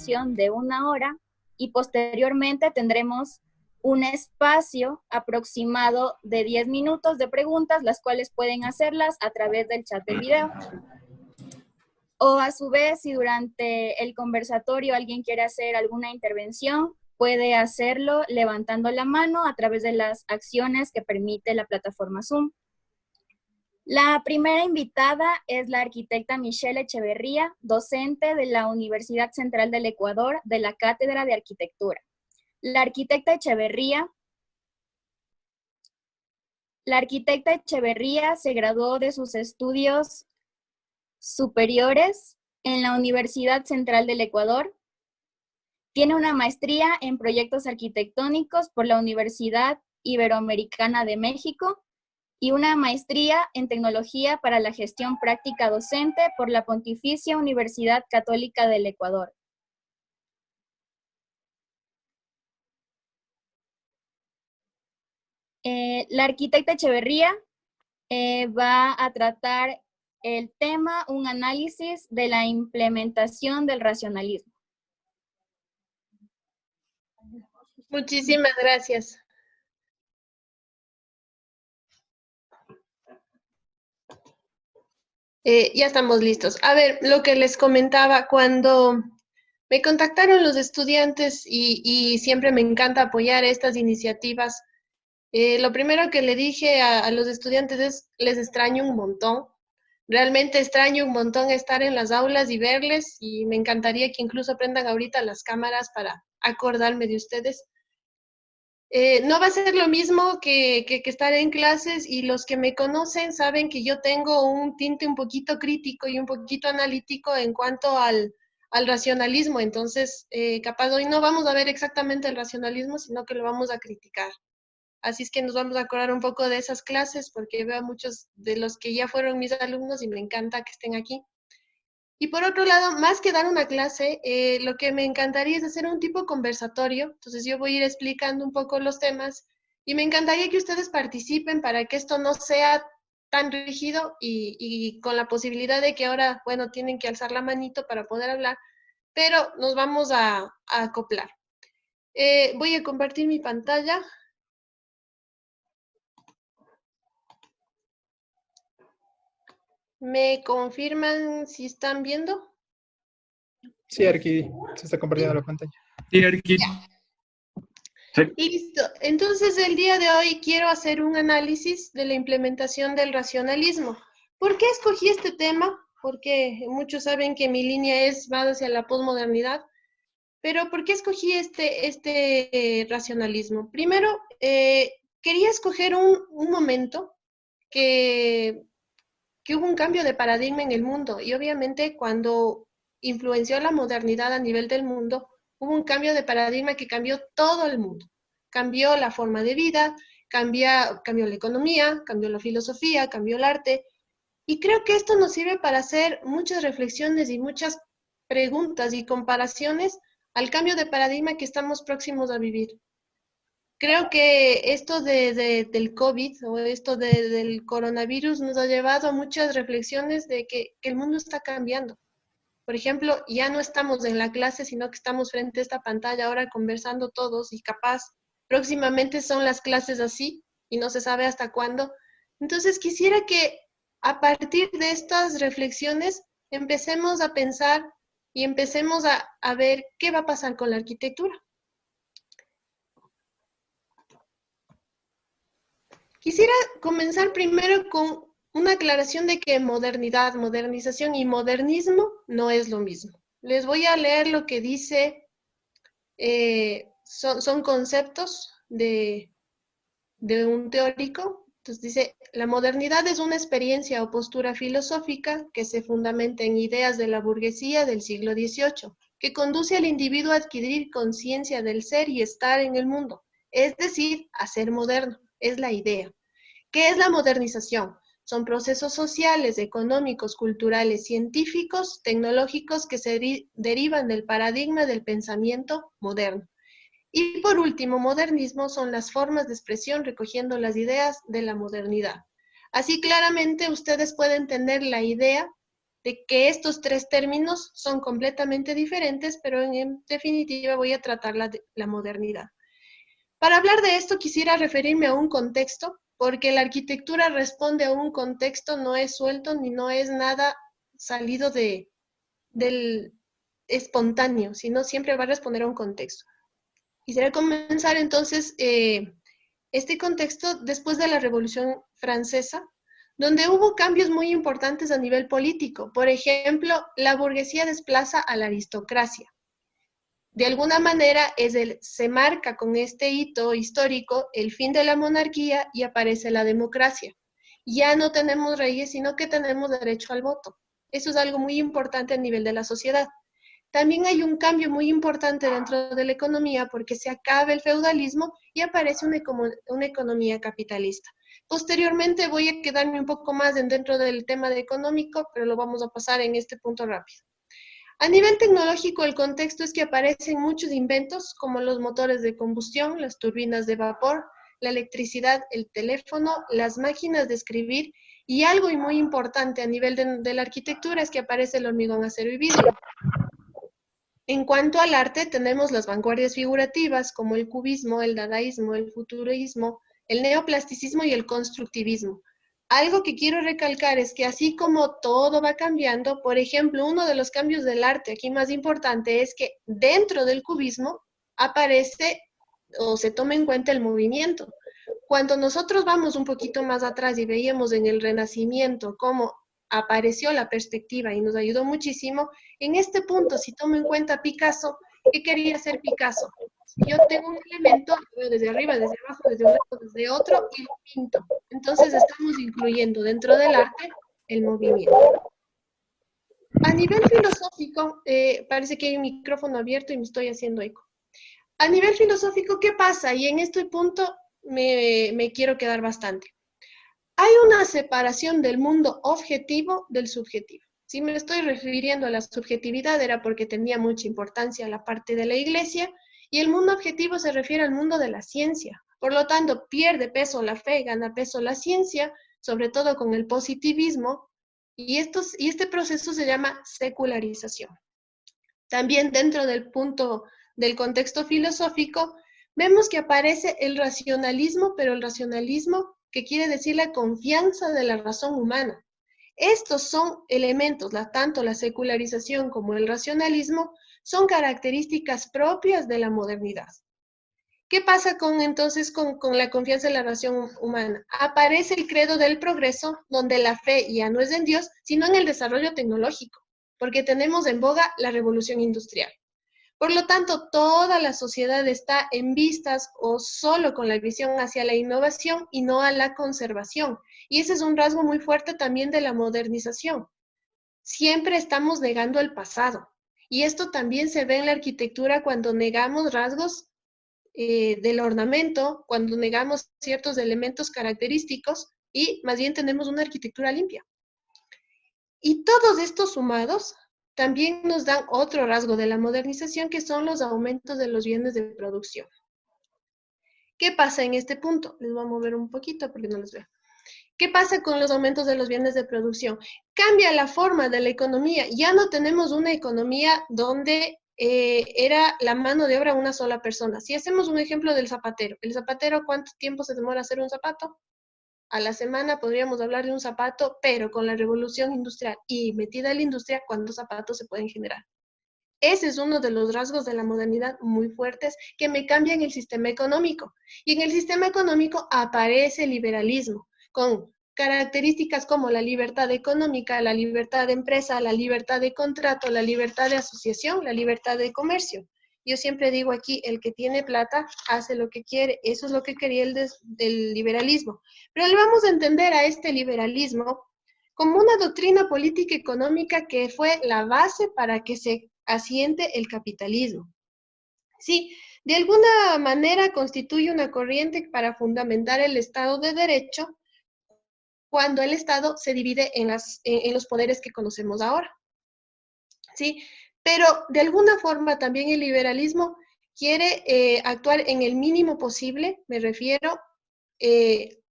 duración de 1 hora y posteriormente tendremos un espacio aproximado de 10 minutos de preguntas, las cuales pueden hacerlas a través del chat del video. O a su vez, si durante el conversatorio alguien quiere hacer alguna intervención, puede hacerlo levantando la mano a través de las acciones que permite la plataforma Zoom. La primera invitada es la arquitecta Michelle Echeverría, docente de la Universidad Central del Ecuador de la Cátedra de Arquitectura. La arquitecta Echeverría se graduó de sus estudios superiores en la Universidad Central del Ecuador. Tiene una maestría en proyectos arquitectónicos por la Universidad Iberoamericana de México y una maestría en tecnología para la gestión práctica docente por la Pontificia Universidad Católica del Ecuador. La arquitecta Echeverría va a tratar el tema, un análisis de la implementación del racionalismo. Muchísimas gracias. Ya estamos listos. A ver, lo que les comentaba, cuando me contactaron los estudiantes y siempre me encanta apoyar estas iniciativas, lo primero que le dije a los estudiantes es, les extraño un montón. Realmente extraño un montón estar en las aulas y verles, y me encantaría que incluso prendan ahorita las cámaras para acordarme de ustedes. No va a ser lo mismo que estar en clases, y los que me conocen saben que yo tengo un tinte un poquito crítico y un poquito analítico en cuanto al racionalismo. Entonces, capaz hoy no vamos a ver exactamente el racionalismo, sino que lo vamos a criticar. Así es que nos vamos a acordar un poco de esas clases, porque veo a muchos de los que ya fueron mis alumnos y me encanta que estén aquí. Y por otro lado, más que dar una clase, lo que me encantaría es hacer un tipo conversatorio. Entonces yo voy a ir explicando un poco los temas y me encantaría que ustedes participen para que esto no sea tan rígido, y con la posibilidad de que ahora, bueno, tienen que alzar la manito para poder hablar, pero nos vamos a acoplar. Voy a compartir mi pantalla. ¿Me confirman si están viendo? Sí, Arqui, se está compartiendo la pantalla. Sí, Arqui. Sí. Listo. Entonces, el día de hoy quiero hacer un análisis de la implementación del racionalismo. ¿Por qué escogí este tema? Porque muchos saben que mi línea va hacia la posmodernidad. Pero ¿por qué escogí este racionalismo? Primero, quería escoger un momento que hubo un cambio de paradigma en el mundo, y obviamente cuando influenció la modernidad a nivel del mundo, hubo un cambio de paradigma que cambió todo el mundo. Cambió la forma de vida, cambió la economía, cambió la filosofía, cambió el arte, y creo que esto nos sirve para hacer muchas reflexiones y muchas preguntas y comparaciones al cambio de paradigma que estamos próximos a vivir. Creo que esto del COVID, o esto del coronavirus, nos ha llevado a muchas reflexiones de que el mundo está cambiando. Por ejemplo, ya no estamos en la clase, sino que estamos frente a esta pantalla ahora conversando todos, y capaz próximamente son las clases así y no se sabe hasta cuándo. Entonces quisiera que a partir de estas reflexiones empecemos a pensar y empecemos a ver qué va a pasar con la arquitectura. Quisiera comenzar primero con una aclaración de que modernidad, modernización y modernismo no es lo mismo. Les voy a leer lo que dice, son conceptos de un teórico. Entonces dice, la modernidad es una experiencia o postura filosófica que se fundamenta en ideas de la burguesía del siglo XVIII, que conduce al individuo a adquirir conciencia del ser y estar en el mundo, es decir, a ser moderno. Es la idea. ¿Qué es la modernización? Son procesos sociales, económicos, culturales, científicos, tecnológicos que se derivan del paradigma del pensamiento moderno. Y por último, modernismo son las formas de expresión recogiendo las ideas de la modernidad. Así claramente ustedes pueden tener la idea de que estos tres términos son completamente diferentes, pero en definitiva voy a tratar la modernidad. Para hablar de esto quisiera referirme a un contexto, porque la arquitectura responde a un contexto, no es suelto ni no es nada salido del espontáneo, sino siempre va a responder a un contexto. Quisiera comenzar entonces este contexto después de la Revolución Francesa, donde hubo cambios muy importantes a nivel político. Por ejemplo, la burguesía desplaza a la aristocracia. De alguna manera se marca con este hito histórico el fin de la monarquía y aparece la democracia. Ya no tenemos reyes, sino que tenemos derecho al voto. Eso es algo muy importante a nivel de la sociedad. También hay un cambio muy importante dentro de la economía porque se acaba el feudalismo y aparece una economía capitalista. Posteriormente voy a quedarme un poco más dentro del tema económico, pero lo vamos a pasar en este punto rápido. A nivel tecnológico, el contexto es que aparecen muchos inventos como los motores de combustión, las turbinas de vapor, la electricidad, el teléfono, las máquinas de escribir y algo muy importante a nivel de la arquitectura es que aparece el hormigón, acero y vidrio. En cuanto al arte, tenemos las vanguardias figurativas como el cubismo, el dadaísmo, el futurismo, el neoplasticismo y el constructivismo. Algo que quiero recalcar es que así como todo va cambiando, por ejemplo, uno de los cambios del arte aquí más importante es que dentro del cubismo aparece o se toma en cuenta el movimiento. Cuando nosotros vamos un poquito más atrás y veíamos en el Renacimiento cómo apareció la perspectiva y nos ayudó muchísimo, en este punto, si tomo en cuenta Picasso, ¿qué quería hacer Picasso? Yo tengo un elemento, lo veo desde arriba, desde abajo, desde un lado, desde otro, y lo pinto. Entonces estamos incluyendo dentro del arte el movimiento. A nivel filosófico, parece que hay un micrófono abierto y me estoy haciendo eco. A nivel filosófico, ¿qué pasa? Y en este punto me quiero quedar bastante. Hay una separación del mundo objetivo del subjetivo. Si me estoy refiriendo a la subjetividad era porque tenía mucha importancia la parte de la iglesia y el mundo objetivo se refiere al mundo de la ciencia. Por lo tanto, pierde peso la fe, gana peso la ciencia, sobre todo con el positivismo, y este proceso se llama secularización. También dentro del punto del contexto filosófico, vemos que aparece el racionalismo, pero el racionalismo que quiere decir la confianza de la razón humana. Estos son elementos, tanto la secularización como el racionalismo, son características propias de la modernidad. ¿Qué pasa entonces con la confianza en la razón humana? Aparece el credo del progreso, donde la fe ya no es en Dios, sino en el desarrollo tecnológico, porque tenemos en boga la revolución industrial. Por lo tanto, toda la sociedad está en vistas o solo con la visión hacia la innovación y no a la conservación. Y ese es un rasgo muy fuerte también de la modernización. Siempre estamos negando el pasado. Y esto también se ve en la arquitectura cuando negamos rasgos del ornamento, cuando negamos ciertos elementos característicos y más bien tenemos una arquitectura limpia. Y todos estos sumados también nos dan otro rasgo de la modernización, que son los aumentos de los bienes de producción. ¿Qué pasa en este punto? Les voy a mover un poquito porque no les veo. ¿Qué pasa con los aumentos de los bienes de producción? Cambia la forma de la economía. Ya no tenemos una economía donde era la mano de obra una sola persona. Si hacemos un ejemplo del zapatero. ¿El zapatero cuánto tiempo se demora hacer un zapato? A la semana podríamos hablar de un zapato, pero con la revolución industrial y metida en la industria, ¿cuántos zapatos se pueden generar? Ese es uno de los rasgos de la modernidad muy fuertes que me cambian el sistema económico. Y en el sistema económico aparece el liberalismo, con características como la libertad económica, la libertad de empresa, la libertad de contrato, la libertad de asociación, la libertad de comercio. Yo siempre digo aquí, el que tiene plata hace lo que quiere. Eso es lo que quería el liberalismo. Pero le vamos a entender a este liberalismo como una doctrina política económica que fue la base para que se asiente el capitalismo. Sí, de alguna manera constituye una corriente para fundamentar el Estado de Derecho cuando el Estado se divide en los poderes que conocemos ahora. Sí, pero de alguna forma también el liberalismo quiere actuar en el mínimo posible, me refiero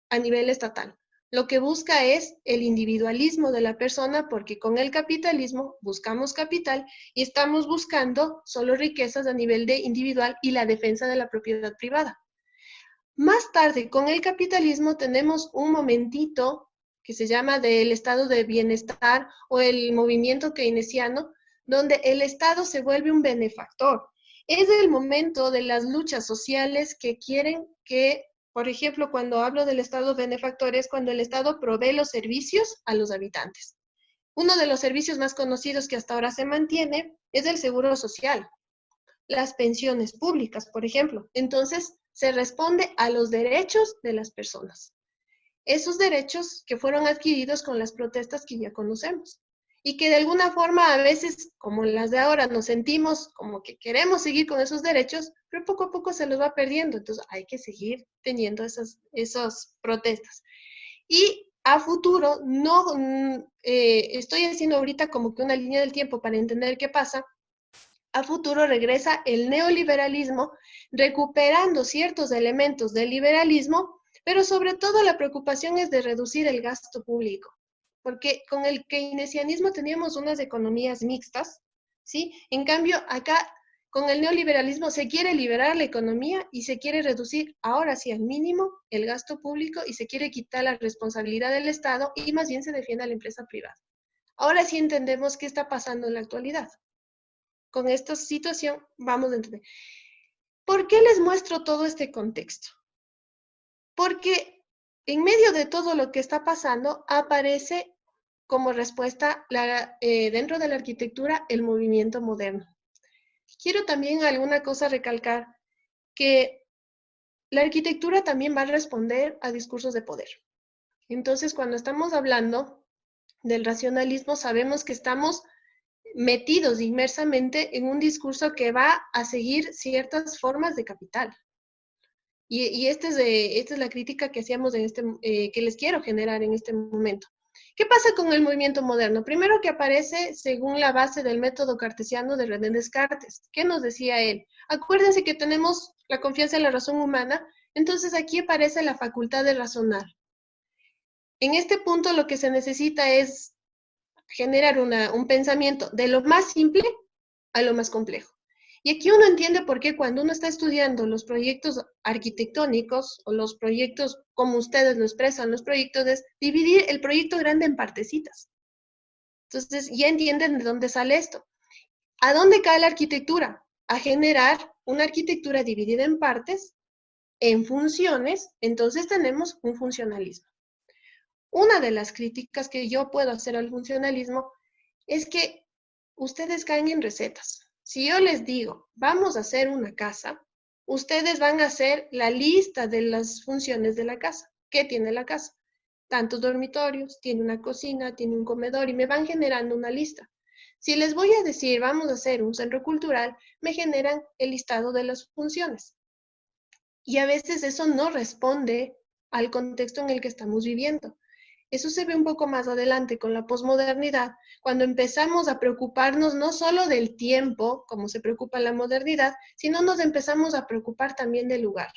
a nivel estatal. lo que busca es el individualismo de la persona, porque con el capitalismo buscamos capital y estamos buscando solo riquezas a nivel de individual y la defensa de la propiedad privada. Más tarde, con el capitalismo tenemos un momentito que se llama del estado de bienestar o el movimiento keynesiano, donde el Estado se vuelve un benefactor. Es el momento de las luchas sociales que quieren que, por ejemplo, cuando hablo del Estado benefactor, es cuando el Estado provee los servicios a los habitantes. Uno de los servicios más conocidos que hasta ahora se mantiene es el seguro social, las pensiones públicas, por ejemplo. Entonces, se responde a los derechos de las personas. Esos derechos que fueron adquiridos con las protestas que ya conocemos y que de alguna forma a veces, como las de ahora, nos sentimos como que queremos seguir con esos derechos, pero poco a poco se los va perdiendo. Entonces hay que seguir teniendo esas protestas. Y a futuro, no estoy haciendo ahorita como que una línea del tiempo para entender qué pasa. A futuro regresa el neoliberalismo, recuperando ciertos elementos del liberalismo, pero sobre todo la preocupación es de reducir el gasto público, porque con el keynesianismo teníamos unas economías mixtas, ¿sí? En cambio, acá con el neoliberalismo se quiere liberar la economía y se quiere reducir ahora sí al mínimo el gasto público y se quiere quitar la responsabilidad del Estado y más bien se defiende a la empresa privada. Ahora sí entendemos qué está pasando en la actualidad. Con esta situación vamos a entender. ¿Por qué les muestro todo este contexto? Porque en medio de todo lo que está pasando aparece como respuesta dentro de la arquitectura el movimiento moderno. Quiero también alguna cosa recalcar, que la arquitectura también va a responder a discursos de poder. Entonces, cuando estamos hablando del racionalismo, sabemos que estamos metidos inmersamente en un discurso que va a seguir ciertas formas de capital. Y esta es la crítica que hacíamos que les quiero generar en este momento. ¿Qué pasa con el movimiento moderno? Primero, que aparece según la base del método cartesiano de René Descartes. ¿Qué nos decía él? Acuérdense que tenemos la confianza en la razón humana, entonces aquí aparece la facultad de razonar. En este punto lo que se necesita es generar un pensamiento de lo más simple a lo más complejo. Y aquí uno entiende por qué cuando uno está estudiando los proyectos arquitectónicos o los proyectos, como ustedes lo expresan, los proyectos es dividir el proyecto grande en partecitas. Entonces ya entienden de dónde sale esto. ¿A dónde cae la arquitectura? A generar una arquitectura dividida en partes, en funciones, entonces tenemos un funcionalismo. Una de las críticas que yo puedo hacer al funcionalismo es que ustedes caen en recetas. Si yo les digo, vamos a hacer una casa, ustedes van a hacer la lista de las funciones de la casa. ¿Qué tiene la casa? Tantos dormitorios, tiene una cocina, tiene un comedor y me van generando una lista. Si les voy a decir, vamos a hacer un centro cultural, me generan el listado de las funciones. Y a veces eso no responde al contexto en el que estamos viviendo. Eso se ve un poco más adelante con la posmodernidad, cuando empezamos a preocuparnos no solo del tiempo, como se preocupa la modernidad, sino nos empezamos a preocupar también del lugar.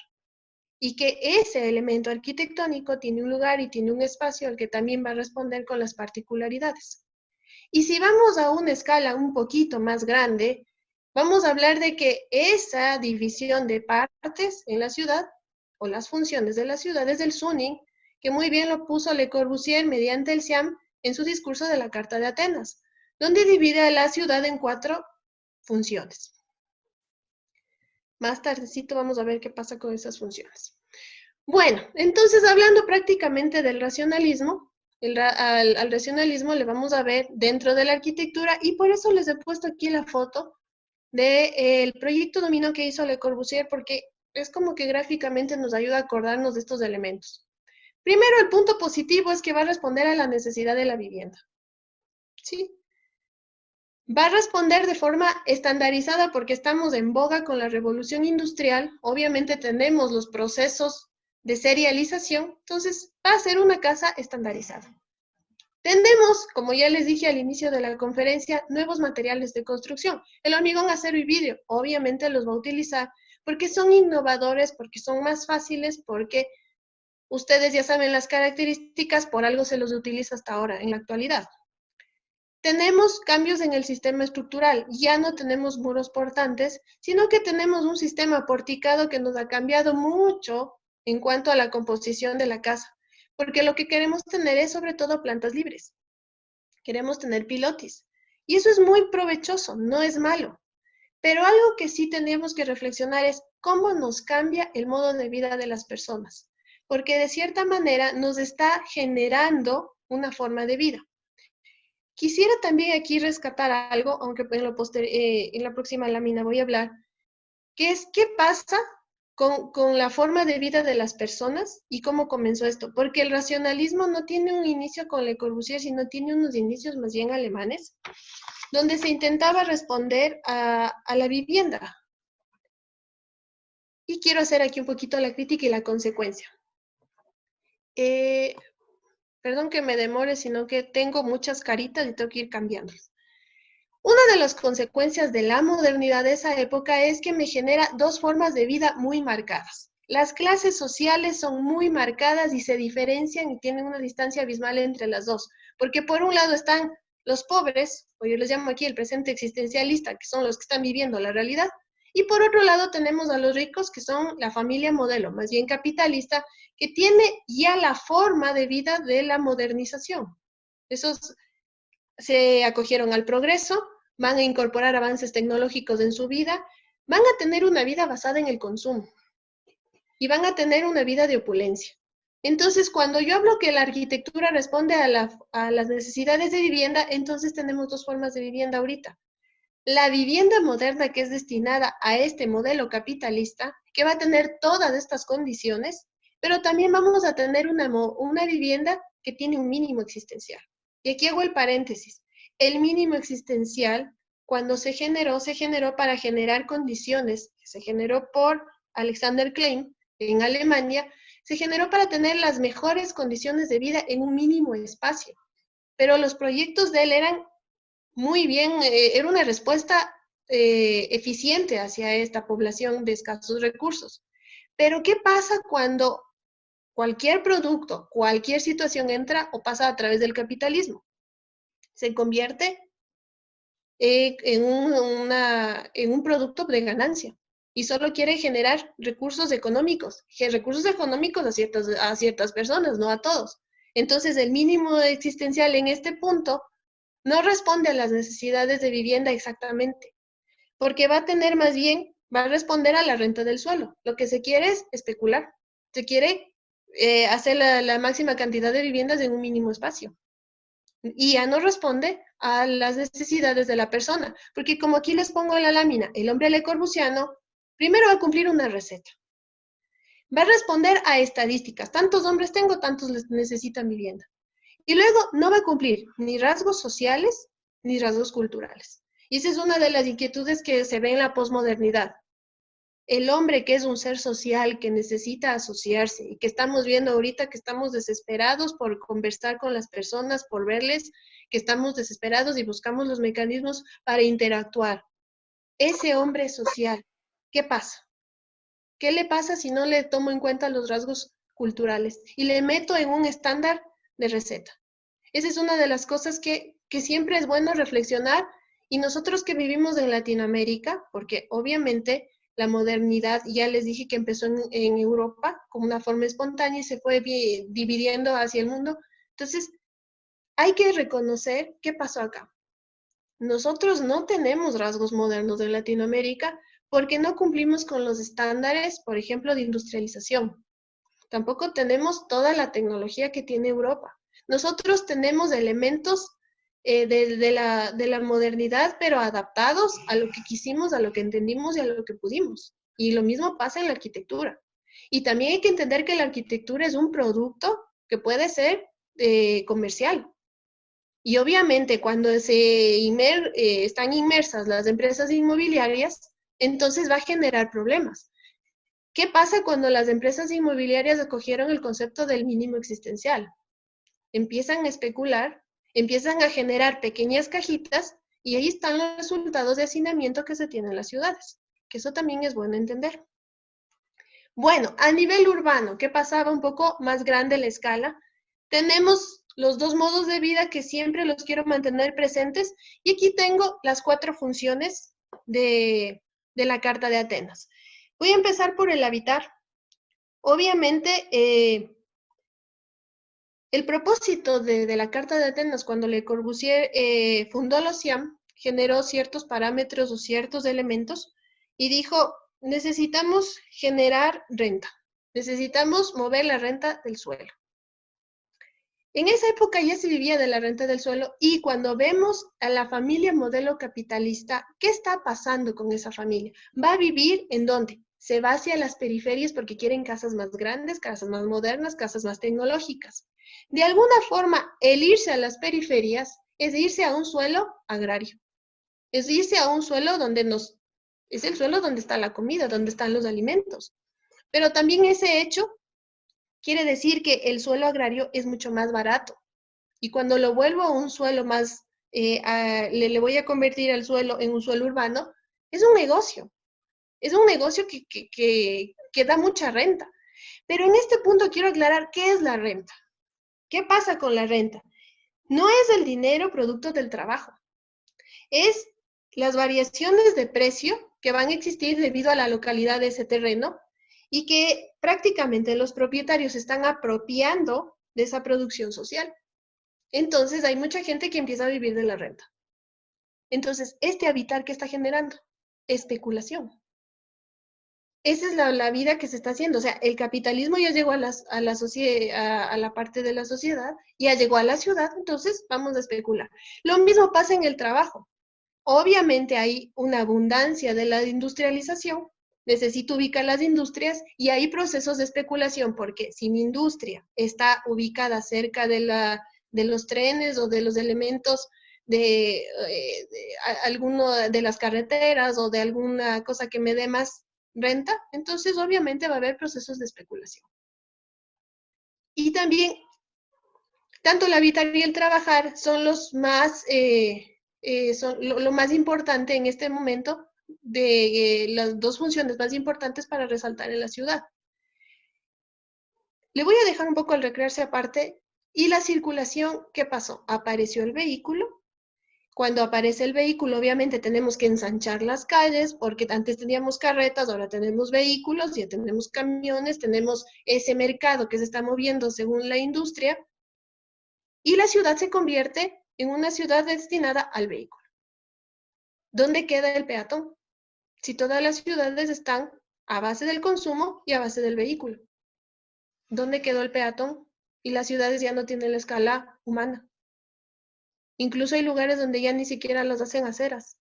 Y que ese elemento arquitectónico tiene un lugar y tiene un espacio al que también va a responder con las particularidades. Y si vamos a una escala un poquito más grande, vamos a hablar de que esa división de partes en la ciudad, o las funciones de la ciudad, es el zoning, que muy bien lo puso Le Corbusier mediante el SIAM en su discurso de la Carta de Atenas, donde divide a la ciudad en 4 funciones. Más tardecito vamos a ver qué pasa con esas funciones. Bueno, entonces hablando prácticamente del racionalismo, al racionalismo le vamos a ver dentro de la arquitectura y por eso les he puesto aquí la foto del proyecto dominó que hizo Le Corbusier, porque es como que gráficamente nos ayuda a acordarnos de estos elementos. Primero, el punto positivo es que va a responder a la necesidad de la vivienda. ¿Sí? Va a responder de forma estandarizada porque estamos en boga con la revolución industrial. Obviamente tenemos los procesos de serialización, entonces va a ser una casa estandarizada. Tendemos, como ya les dije al inicio de la conferencia, nuevos materiales de construcción. El hormigón, acero y vidrio, obviamente los va a utilizar porque son innovadores, porque son más fáciles, porque Ustedes ya saben las características, por algo se los utiliza hasta ahora, en la actualidad. Tenemos cambios en el sistema estructural. Ya no tenemos muros portantes, sino que tenemos un sistema porticado que nos ha cambiado mucho en cuanto a la composición de la casa. Porque lo que queremos tener es sobre todo plantas libres. Queremos tener pilotis. Y eso es muy provechoso, no es malo. Pero algo que sí tendríamos que reflexionar es cómo nos cambia el modo de vida de las personas. Porque de cierta manera nos está generando una forma de vida. Quisiera también aquí rescatar algo, aunque en la próxima lámina voy a hablar, que es qué pasa con la forma de vida de las personas y cómo comenzó esto. Porque el racionalismo no tiene un inicio con Le Corbusier, sino tiene unos inicios más bien alemanes, donde se intentaba responder a la vivienda. Y quiero hacer aquí un poquito la crítica y la consecuencia. Perdón que me demore, sino que tengo muchas caritas y tengo que ir cambiándolas. Una de las consecuencias de la modernidad de esa época es que me genera dos formas de vida muy marcadas. Las clases sociales son muy marcadas y se diferencian y tienen una distancia abismal entre las dos, porque por un lado están los pobres, o yo les llamo aquí el presente existencialista, que son los que están viviendo la realidad, y por otro lado tenemos a los ricos, que son la familia modelo, más bien capitalista, que tiene ya la forma de vida de la modernización. Esos se acogieron al progreso, van a incorporar avances tecnológicos en su vida, van a tener una vida basada en el consumo y van a tener una vida de opulencia. Entonces, cuando yo hablo que la arquitectura responde a las necesidades de vivienda, entonces tenemos dos formas de vivienda ahorita. La vivienda moderna que es destinada a este modelo capitalista, que va a tener todas estas condiciones, pero también vamos a tener una vivienda que tiene un mínimo existencial. Y aquí hago el paréntesis. El mínimo existencial, cuando se generó para generar condiciones, se generó por Alexander Klein en Alemania, se generó para tener las mejores condiciones de vida en un mínimo espacio. Pero los proyectos de él eran muy bien, era una respuesta eficiente hacia esta población de escasos recursos. Pero ¿qué pasa cuando cualquier producto, cualquier situación entra o pasa a través del capitalismo? Se convierte en un producto de ganancia y solo quiere generar recursos económicos a ciertas personas, no a todos. Entonces, el mínimo existencial en este punto no responde a las necesidades de vivienda exactamente, porque va a responder a la renta del suelo. Lo que se quiere es especular, se quiere hacer la máxima cantidad de viviendas en un mínimo espacio. Y ya no responde a las necesidades de la persona, porque como aquí les pongo en la lámina, el hombre lecorbusiano primero va a cumplir una receta. Va a responder a estadísticas. Tantos hombres tengo, tantos necesitan vivienda. Y luego no va a cumplir ni rasgos sociales ni rasgos culturales. Y esa es una de las inquietudes que se ve en la posmodernidad. El hombre, que es un ser social, que necesita asociarse y que estamos viendo ahorita que estamos desesperados por conversar con las personas, por verles, que estamos desesperados y buscamos los mecanismos para interactuar. Ese hombre social, ¿qué pasa? ¿Qué le pasa si no le tomo en cuenta los rasgos culturales y le meto en un estándar de receta? Esa es una de las cosas que siempre es bueno reflexionar, y nosotros que vivimos en Latinoamérica, porque obviamente la modernidad, ya les dije que empezó en Europa como una forma espontánea y se fue dividiendo hacia el mundo. Entonces, hay que reconocer qué pasó acá. Nosotros no tenemos rasgos modernos de Latinoamérica porque no cumplimos con los estándares, por ejemplo, de industrialización. Tampoco tenemos toda la tecnología que tiene Europa. Nosotros tenemos elementos de la modernidad, pero adaptados a lo que quisimos, a lo que entendimos y a lo que pudimos. Y lo mismo pasa en la arquitectura. Y también hay que entender que la arquitectura es un producto que puede ser comercial. Y obviamente cuando están inmersas las empresas inmobiliarias, entonces va a generar problemas. ¿Qué pasa cuando las empresas inmobiliarias acogieron el concepto del mínimo existencial? Empiezan a especular, empiezan a generar pequeñas cajitas y ahí están los resultados de hacinamiento que se tienen en las ciudades, que eso también es bueno entender. Bueno, a nivel urbano, ¿qué pasaba? Un poco más grande la escala. Tenemos los dos modos de vida que siempre los quiero mantener presentes y aquí tengo las 4 funciones de la Carta de Atenas. Voy a empezar por el habitar. Obviamente, el propósito de la Carta de Atenas, cuando Le Corbusier fundó la OCIAM, generó ciertos parámetros o ciertos elementos y dijo, necesitamos generar renta, necesitamos mover la renta del suelo. En esa época ya se vivía de la renta del suelo y cuando vemos a la familia modelo capitalista, ¿qué está pasando con esa familia? ¿Va a vivir en dónde? Se va hacia las periferias porque quieren casas más grandes, casas más modernas, casas más tecnológicas. De alguna forma, el irse a las periferias es irse a un suelo agrario. Es irse a un suelo donde es el suelo donde está la comida, donde están los alimentos. Pero también ese hecho quiere decir que el suelo agrario es mucho más barato. Y cuando lo vuelvo a un suelo más, le voy a convertir el suelo en un suelo urbano, es un negocio. Es un negocio que da mucha renta. Pero en este punto quiero aclarar qué es la renta. ¿Qué pasa con la renta? No es el dinero producto del trabajo. Es las variaciones de precio que van a existir debido a la localidad de ese terreno y que prácticamente los propietarios están apropiando de esa producción social. Entonces hay mucha gente que empieza a vivir de la renta. Entonces, este habitar que está generando especulación. Esa es la vida que se está haciendo. O sea, el capitalismo ya llegó a la parte de la sociedad, ya llegó a la ciudad, entonces vamos a especular. Lo mismo pasa en el trabajo. Obviamente hay una abundancia de la industrialización, necesito ubicar las industrias y hay procesos de especulación, porque si mi industria está ubicada cerca de los trenes o de los elementos de alguno de las carreteras o de alguna cosa que me dé más renta, entonces obviamente va a haber procesos de especulación. Y también, tanto el habitar y el trabajar son los más... son lo más importante en este momento de las dos funciones más importantes para resaltar en la ciudad. Le voy a dejar un poco el recrearse aparte y la circulación, ¿qué pasó? Apareció el vehículo. Cuando aparece el vehículo, obviamente tenemos que ensanchar las calles porque antes teníamos carretas, ahora tenemos vehículos, ya tenemos camiones, tenemos ese mercado que se está moviendo según la industria y la ciudad se convierte en una ciudad destinada al vehículo. ¿Dónde queda el peatón? Si todas las ciudades están a base del consumo y a base del vehículo. ¿Dónde quedó el peatón? Y las ciudades ya no tienen la escala humana. Incluso hay lugares donde ya ni siquiera las hacen aceras.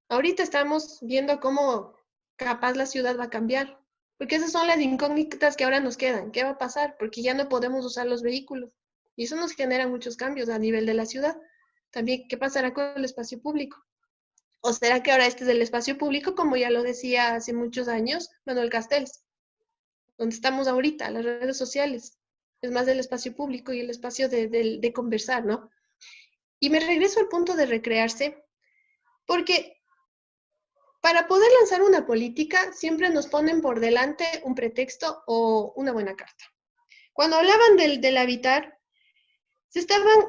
Ahorita estamos viendo cómo capaz la ciudad va a cambiar, porque esas son las incógnitas que ahora nos quedan. ¿Qué va a pasar? Porque ya no podemos usar los vehículos. Y eso nos genera muchos cambios a nivel de la ciudad. También, ¿qué pasará con el espacio público? ¿O será que ahora este es el espacio público, como ya lo decía hace muchos años Manuel Castells? Donde estamos ahorita, las redes sociales. Es más del espacio público y el espacio de conversar, ¿no? Y me regreso al punto de recrearse, porque para poder lanzar una política siempre nos ponen por delante un pretexto o una buena carta. Cuando hablaban del habitar,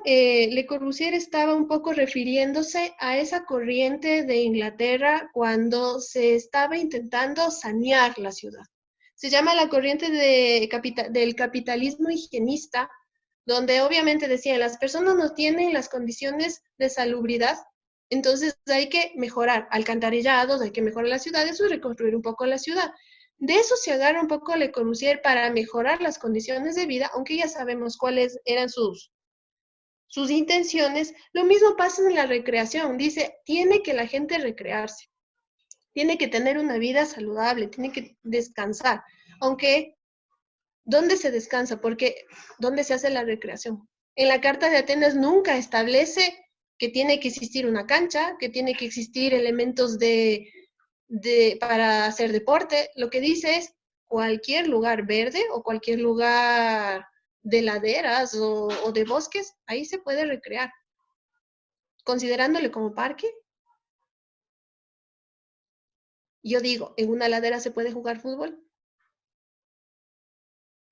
Le Corbusier estaba un poco refiriéndose a esa corriente de Inglaterra cuando se estaba intentando sanear la ciudad. Se llama la corriente del capitalismo higienista, donde obviamente decían, las personas no tienen las condiciones de salubridad, entonces hay que mejorar alcantarillados, hay que mejorar las ciudades y reconstruir un poco la ciudad. De eso se agarra un poco Le Corbusier para mejorar las condiciones de vida, aunque ya sabemos cuáles eran sus intenciones. Lo mismo pasa en la recreación. Dice, tiene que la gente recrearse, tiene que tener una vida saludable, tiene que descansar. Aunque, ¿dónde se descansa? Porque, ¿dónde se hace la recreación? En la Carta de Atenas nunca establece que tiene que existir una cancha, que tiene que existir elementos para hacer deporte. Lo que dice es cualquier lugar verde o cualquier lugar de laderas o de bosques, ahí se puede recrear. Considerándole como parque, yo digo, ¿en una ladera se puede jugar fútbol?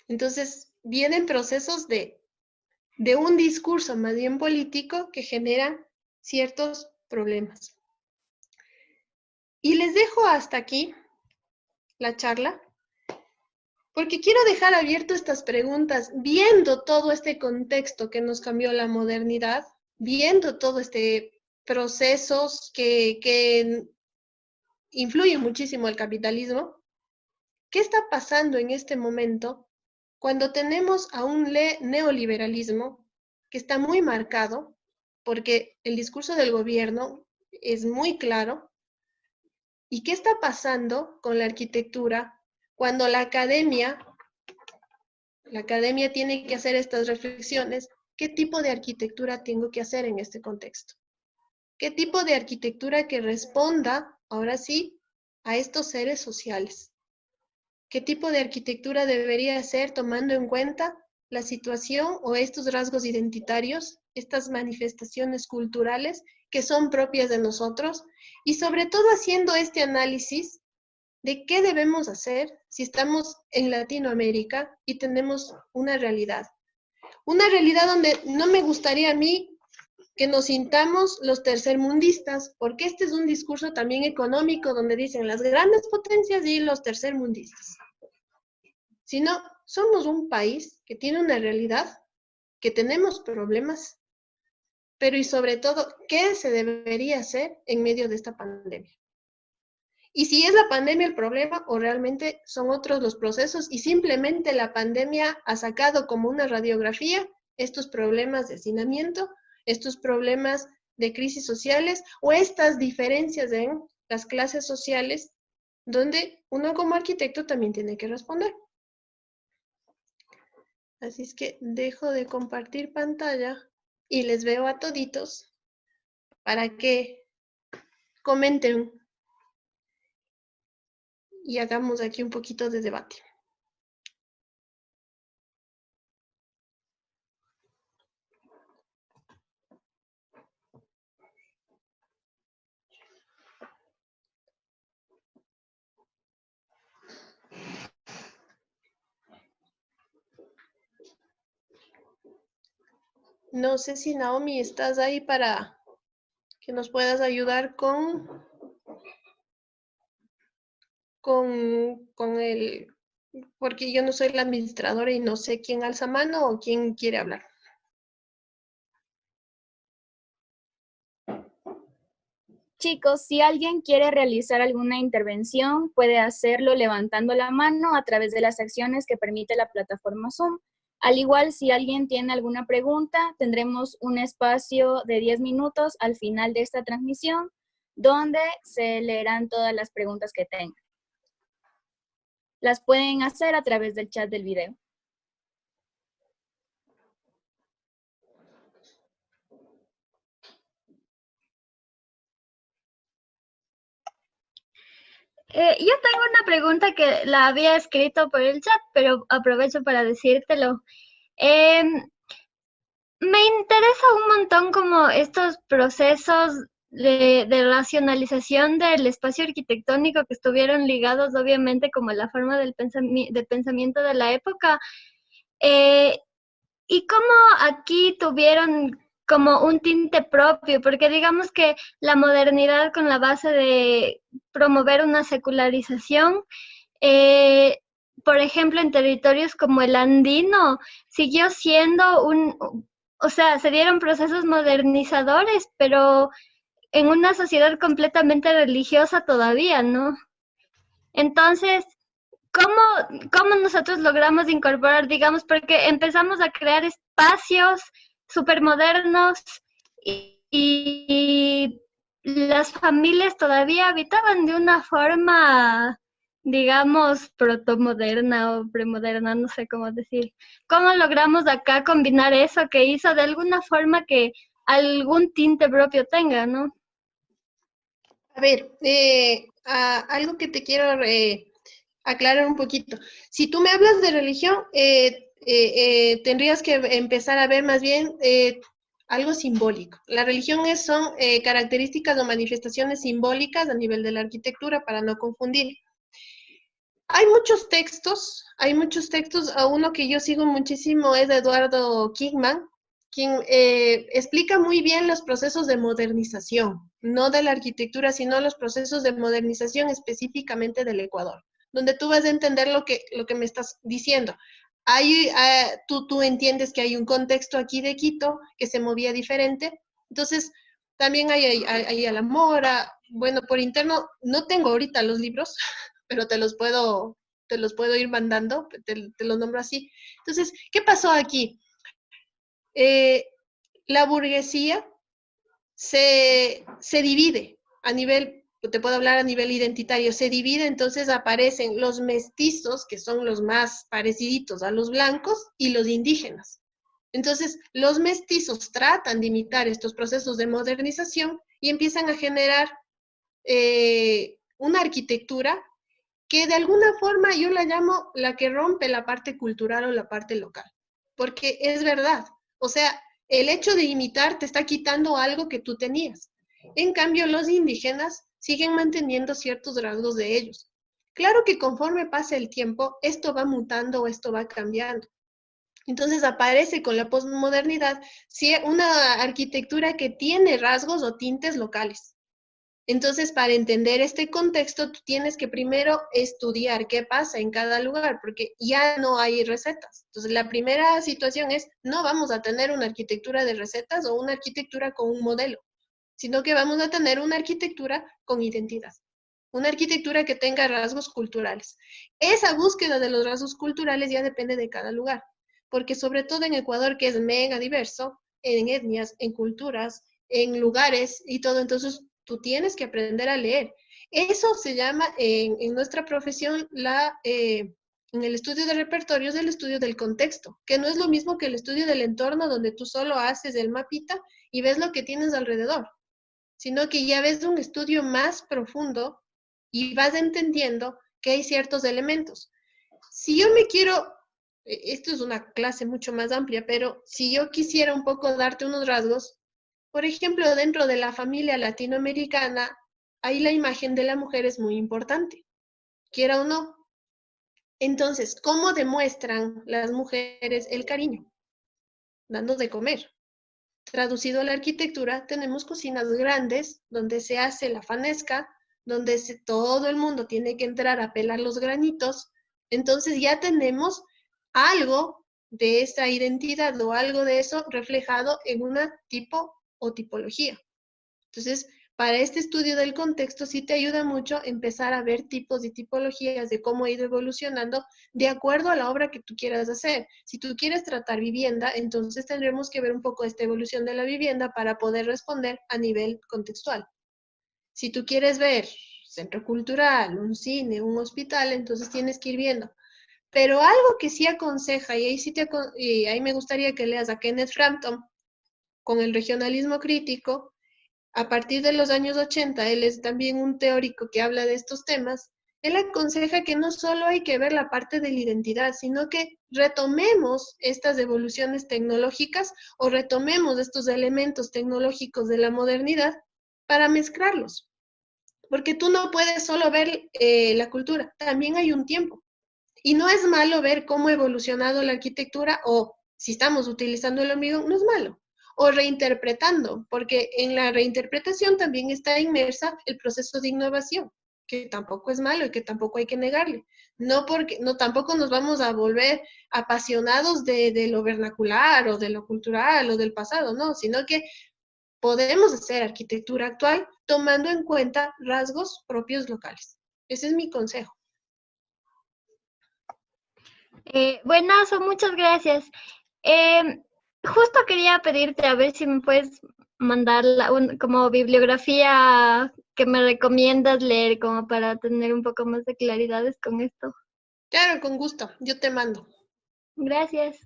Entonces, vienen procesos de un discurso más bien político que generan ciertos problemas. Y les dejo hasta aquí la charla, porque quiero dejar abierto estas preguntas, viendo todo este contexto que nos cambió la modernidad, viendo todo este procesos que influyen muchísimo el capitalismo. ¿Qué está pasando en este momento cuando tenemos a un neoliberalismo que está muy marcado, porque el discurso del gobierno es muy claro? ¿Y qué está pasando con la arquitectura cuando la academia tiene que hacer estas reflexiones? ¿Qué tipo de arquitectura tengo que hacer en este contexto? ¿Qué tipo de arquitectura que responda, ahora sí, a estos seres sociales? ¿Qué tipo de arquitectura debería ser tomando en cuenta la situación o estos rasgos identitarios, estas manifestaciones culturales que son propias de nosotros? Y sobre todo haciendo este análisis de qué debemos hacer si estamos en Latinoamérica y tenemos una realidad donde no me gustaría a mí que nos sintamos los tercermundistas, porque este es un discurso también económico donde dicen las grandes potencias y los tercermundistas. Sino, somos un país que tiene una realidad, que tenemos problemas, pero y sobre todo, ¿qué se debería hacer en medio de esta pandemia? Y si es la pandemia el problema o realmente son otros los procesos y simplemente la pandemia ha sacado como una radiografía estos problemas de hacinamiento, estos problemas de crisis sociales o estas diferencias en las clases sociales donde uno como arquitecto también tiene que responder. Así es que dejo de compartir pantalla y les veo a toditos para que comenten y hagamos aquí un poquito de debate. No sé si Naomi estás ahí para que nos puedas ayudar con el, porque yo no soy la administradora y no sé quién alza mano o quién quiere hablar. Chicos, si alguien quiere realizar alguna intervención, puede hacerlo levantando la mano a través de las acciones que permite la plataforma Zoom. Al igual, si alguien tiene alguna pregunta, tendremos un espacio de 10 minutos al final de esta transmisión, donde se leerán todas las preguntas que tengan. Las pueden hacer a través del chat del video. Yo tengo una pregunta que la había escrito por el chat, pero aprovecho para decírtelo. Me interesa un montón como estos procesos de racionalización del espacio arquitectónico que estuvieron ligados obviamente como a la forma del pensamiento de la época. Y cómo aquí tuvieron como un tinte propio, porque digamos que la modernidad con la base de promover una secularización, por ejemplo, en territorios como el andino, siguió siendo o sea, se dieron procesos modernizadores, pero en una sociedad completamente religiosa todavía, ¿no? Entonces, ¿cómo nosotros logramos incorporar, digamos, porque empezamos a crear espacios súper modernos y las familias todavía habitaban de una forma, digamos, protomoderna o premoderna, no sé cómo decir. ¿Cómo logramos acá combinar eso que hizo de alguna forma que algún tinte propio tenga, ¿no? A ver, algo que te quiero aclarar un poquito. Si tú me hablas de religión, tendrías que empezar a ver más bien algo simbólico. La religión son características o manifestaciones simbólicas a nivel de la arquitectura, para no confundir. hay muchos textos. A uno que yo sigo muchísimo es de Eduardo Kingman, quien explica muy bien los procesos de modernización, no de la arquitectura, sino los procesos de modernización específicamente del Ecuador, donde tú vas a entender lo que me estás diciendo. Tú entiendes que hay un contexto aquí de Quito que se movía diferente, entonces también hay a la Mora. Bueno, por interno no tengo ahorita los libros, pero te los puedo ir mandando, te los nombro así. Entonces, ¿qué pasó aquí? La burguesía se divide a nivel, te puedo hablar a nivel identitario, se divide, entonces aparecen los mestizos, que son los más pareciditos a los blancos, y los indígenas. Entonces, los mestizos tratan de imitar estos procesos de modernización y empiezan a generar una arquitectura que de alguna forma yo la llamo la que rompe la parte cultural o la parte local, porque es verdad, o sea, el hecho de imitar te está quitando algo que tú tenías. En cambio, los indígenas siguen manteniendo ciertos rasgos de ellos. Claro que conforme pasa el tiempo, esto va mutando o esto va cambiando. Entonces aparece con la posmodernidad una arquitectura que tiene rasgos o tintes locales. Entonces, para entender este contexto, tú tienes que primero estudiar qué pasa en cada lugar, porque ya no hay recetas. Entonces, la primera situación es, no vamos a tener una arquitectura de recetas o una arquitectura con un modelo, sino que vamos a tener una arquitectura con identidad, una arquitectura que tenga rasgos culturales. Esa búsqueda de los rasgos culturales ya depende de cada lugar, porque sobre todo en Ecuador, que es mega diverso, en etnias, en culturas, en lugares y todo, entonces tú tienes que aprender a leer. Eso se llama en nuestra profesión en el estudio de repertorios, el estudio del contexto, que no es lo mismo que el estudio del entorno donde tú solo haces el mapita y ves lo que tienes alrededor, sino que ya ves un estudio más profundo y vas entendiendo que hay ciertos elementos. Si yo me quiero, esto es una clase mucho más amplia, pero si yo quisiera un poco darte unos rasgos, por ejemplo, dentro de la familia latinoamericana, ahí la imagen de la mujer es muy importante, quiera o no. Entonces, ¿cómo demuestran las mujeres el cariño? Dando de comer. Traducido a la arquitectura, tenemos cocinas grandes donde se hace la fanesca, donde todo el mundo tiene que entrar a pelar los granitos. Entonces ya tenemos algo de esa identidad o algo de eso reflejado en una tipo o tipología. Entonces, para este estudio del contexto sí te ayuda mucho empezar a ver tipos y tipologías de cómo ha ido evolucionando de acuerdo a la obra que tú quieras hacer. Si tú quieres tratar vivienda, entonces tendremos que ver un poco esta evolución de la vivienda para poder responder a nivel contextual. Si tú quieres ver centro cultural, un cine, un hospital, entonces tienes que ir viendo. Pero algo que sí aconseja, y ahí me gustaría que leas a Kenneth Frampton con el regionalismo crítico. A partir de los años 80, él es también un teórico que habla de estos temas. Él aconseja que no solo hay que ver la parte de la identidad, sino que retomemos estas evoluciones tecnológicas o retomemos estos elementos tecnológicos de la modernidad para mezclarlos. Porque tú no puedes solo ver la cultura, también hay un tiempo. Y no es malo ver cómo ha evolucionado la arquitectura o si estamos utilizando el hormigón, no es malo. O reinterpretando, porque en la reinterpretación también está inmersa el proceso de innovación, que tampoco es malo y que tampoco hay que negarle. Tampoco nos vamos a volver apasionados de lo vernacular o de lo cultural o del pasado, no, sino que podemos hacer arquitectura actual tomando en cuenta rasgos propios locales. Ese es mi consejo. Buenazo, muchas gracias. Justo quería pedirte a ver si me puedes mandar como bibliografía que me recomiendas leer como para tener un poco más de claridades con esto. Claro, con gusto. Yo te mando. Gracias.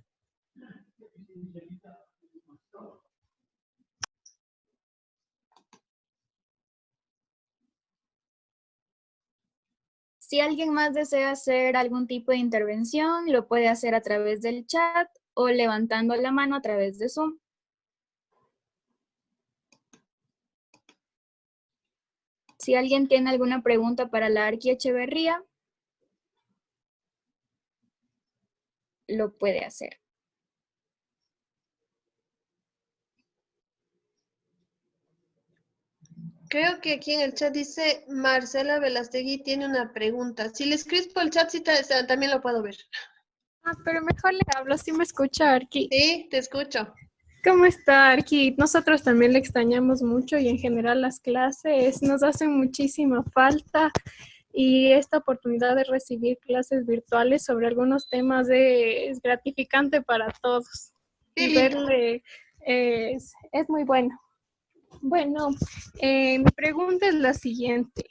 Si alguien más desea hacer algún tipo de intervención, lo puede hacer a través del chat o levantando la mano a través de Zoom. Si alguien tiene alguna pregunta para la Arqui Echeverría, lo puede hacer. Creo que aquí en el chat dice Marcela Velastegui tiene una pregunta. Si le escribes por el chat, sí también lo puedo ver. Ah, pero mejor le hablo, si me escucha, Arqui. Sí, te escucho. ¿Cómo está, Arqui? Nosotros también le extrañamos mucho y en general las clases nos hacen muchísima falta y esta oportunidad de recibir clases virtuales sobre algunos temas es gratificante para todos. Qué Y lindo. verle es muy bueno. Bueno, mi pregunta es la siguiente.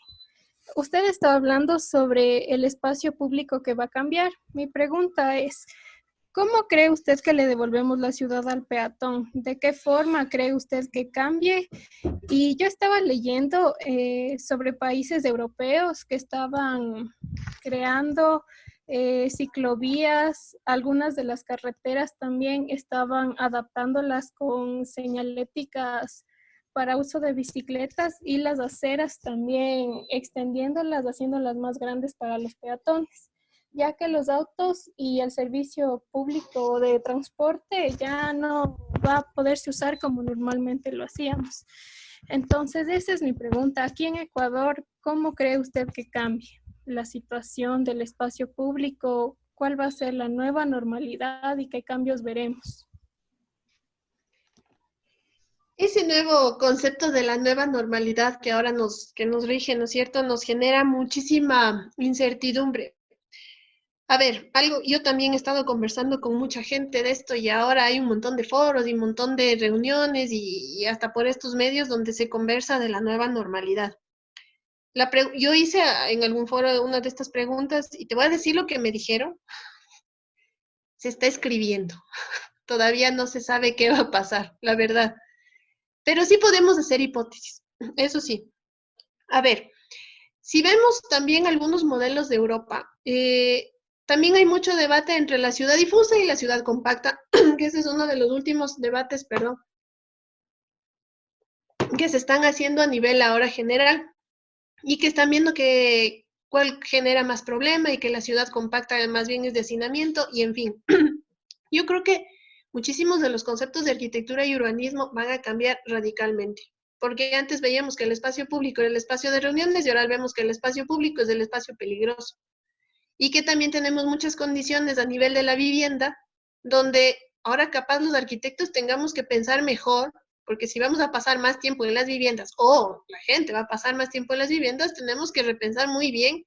Usted está hablando sobre el espacio público que va a cambiar. Mi pregunta es, ¿cómo cree usted que le devolvemos la ciudad al peatón? ¿De qué forma cree usted que cambie? Y yo estaba leyendo sobre países europeos que estaban creando ciclovías, algunas de las carreteras también estaban adaptándolas con señaléticas para uso de bicicletas y las aceras también extendiéndolas, haciéndolas más grandes para los peatones, ya que los autos y el servicio público de transporte ya no va a poderse usar como normalmente lo hacíamos. Entonces, esa es mi pregunta. Aquí en Ecuador, ¿cómo cree usted que cambie la situación del espacio público? ¿Cuál va a ser la nueva normalidad y qué cambios veremos? Ese nuevo concepto de la nueva normalidad que ahora que nos rige, ¿no es cierto?, nos genera muchísima incertidumbre. A ver, yo también he estado conversando con mucha gente de esto y ahora hay un montón de foros y un montón de reuniones y hasta por estos medios donde se conversa de la nueva normalidad. Yo hice en algún foro una de estas preguntas y te voy a decir lo que me dijeron. Se está escribiendo. Todavía no se sabe qué va a pasar, la verdad. Pero sí podemos hacer hipótesis. Eso sí. A ver, si vemos también algunos modelos de Europa, también hay mucho debate entre la ciudad difusa y la ciudad compacta, que ese es uno de los últimos debates, perdón, que se están haciendo a nivel ahora general y que están viendo que cuál genera más problema y que la ciudad compacta más bien es de hacinamiento y en fin. Yo creo que muchísimos de los conceptos de arquitectura y urbanismo van a cambiar radicalmente, porque antes veíamos que el espacio público era el espacio de reuniones y ahora vemos que el espacio público es el espacio peligroso y que también tenemos muchas condiciones a nivel de la vivienda donde ahora capaz los arquitectos tengamos que pensar mejor, porque si vamos a pasar más tiempo en las viviendas o la gente va a pasar más tiempo en las viviendas, tenemos que repensar muy bien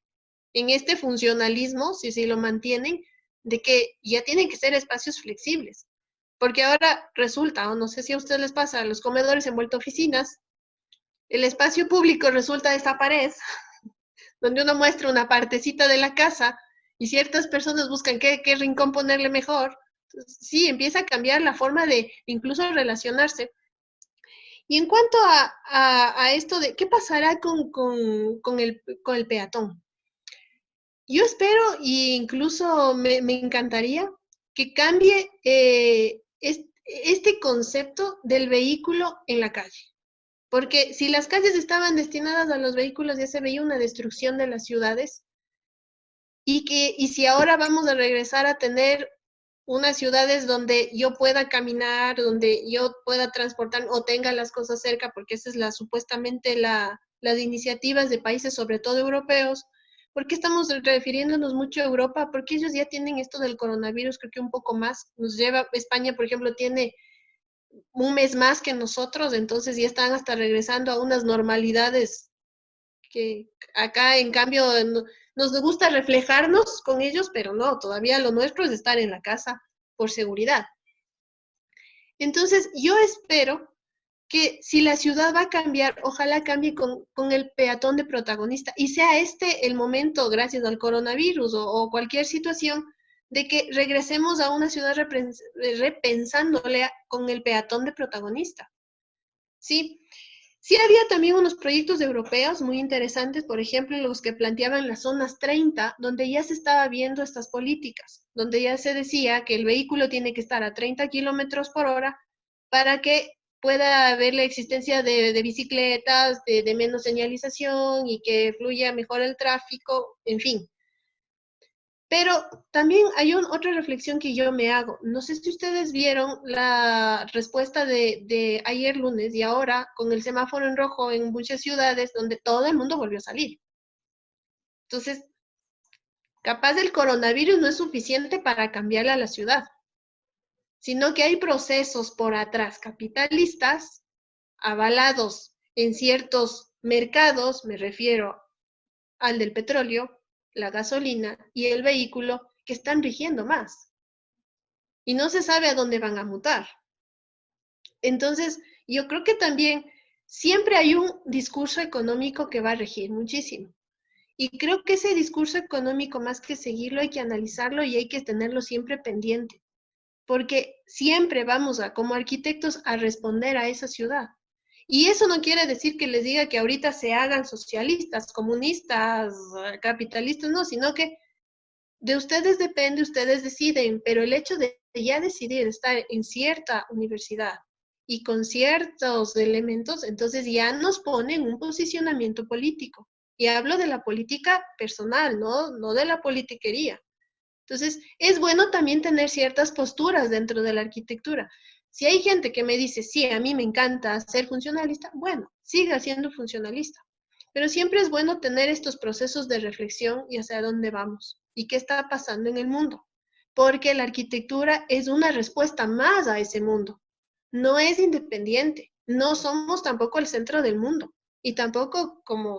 en este funcionalismo, si lo mantienen, de que ya tienen que ser espacios flexibles. Porque ahora resulta, o no sé si a ustedes les pasa, los comedores se han vuelto oficinas, el espacio público resulta esta pared, donde uno muestra una partecita de la casa y ciertas personas buscan qué rincón ponerle mejor. Entonces, sí, empieza a cambiar la forma de incluso relacionarse. Y en cuanto a esto de qué pasará con el peatón, yo espero e incluso me encantaría que cambie este concepto del vehículo en la calle. Porque si las calles estaban destinadas a los vehículos, ya se veía una destrucción de las ciudades. Y si ahora vamos a regresar a tener unas ciudades donde yo pueda caminar, donde yo pueda transportar o tenga las cosas cerca, porque esa es supuestamente las iniciativas de países, sobre todo europeos. ¿Por qué estamos refiriéndonos mucho a Europa? Porque ellos ya tienen esto del coronavirus, creo que un poco más. España, por ejemplo, tiene un mes más que nosotros, entonces ya están hasta regresando a unas normalidades que acá, en cambio, nos gusta reflejarnos con ellos, pero no, todavía lo nuestro es estar en la casa por seguridad. Entonces, yo espero que si la ciudad va a cambiar, ojalá cambie con el peatón de protagonista y sea este el momento, gracias al coronavirus o cualquier situación, de que regresemos a una ciudad repensándole con el peatón de protagonista. ¿Sí? Sí había también unos proyectos europeos muy interesantes, por ejemplo, los que planteaban las zonas 30, donde ya se estaba viendo estas políticas, donde ya se decía que el vehículo tiene que estar a 30 kilómetros por hora para que pueda haber la existencia de bicicletas, de menos señalización y que fluya mejor el tráfico, en fin. Pero también hay otra reflexión que yo me hago. No sé si ustedes vieron la respuesta de ayer lunes y ahora con el semáforo en rojo en muchas ciudades donde todo el mundo volvió a salir. Entonces, capaz el coronavirus no es suficiente para cambiarle a la ciudad, sino que hay procesos por atrás capitalistas avalados en ciertos mercados, me refiero al del petróleo, la gasolina y el vehículo, que están rigiendo más. Y no se sabe a dónde van a mutar. Entonces, yo creo que también siempre hay un discurso económico que va a regir muchísimo. Y creo que ese discurso económico, más que seguirlo, hay que analizarlo y hay que tenerlo siempre pendiente. Porque siempre vamos como arquitectos a responder a esa ciudad. Y eso no quiere decir que les diga que ahorita se hagan socialistas, comunistas, capitalistas, no, sino que de ustedes depende, ustedes deciden, pero el hecho de ya decidir estar en cierta universidad y con ciertos elementos, entonces ya nos pone en un posicionamiento político. Y hablo de la política personal, no de la politiquería. Entonces, es bueno también tener ciertas posturas dentro de la arquitectura. Si hay gente que me dice, sí, a mí me encanta ser funcionalista, bueno, siga siendo funcionalista. Pero siempre es bueno tener estos procesos de reflexión y hacia dónde vamos y qué está pasando en el mundo. Porque la arquitectura es una respuesta más a ese mundo. No es independiente. No somos tampoco el centro del mundo. Y tampoco como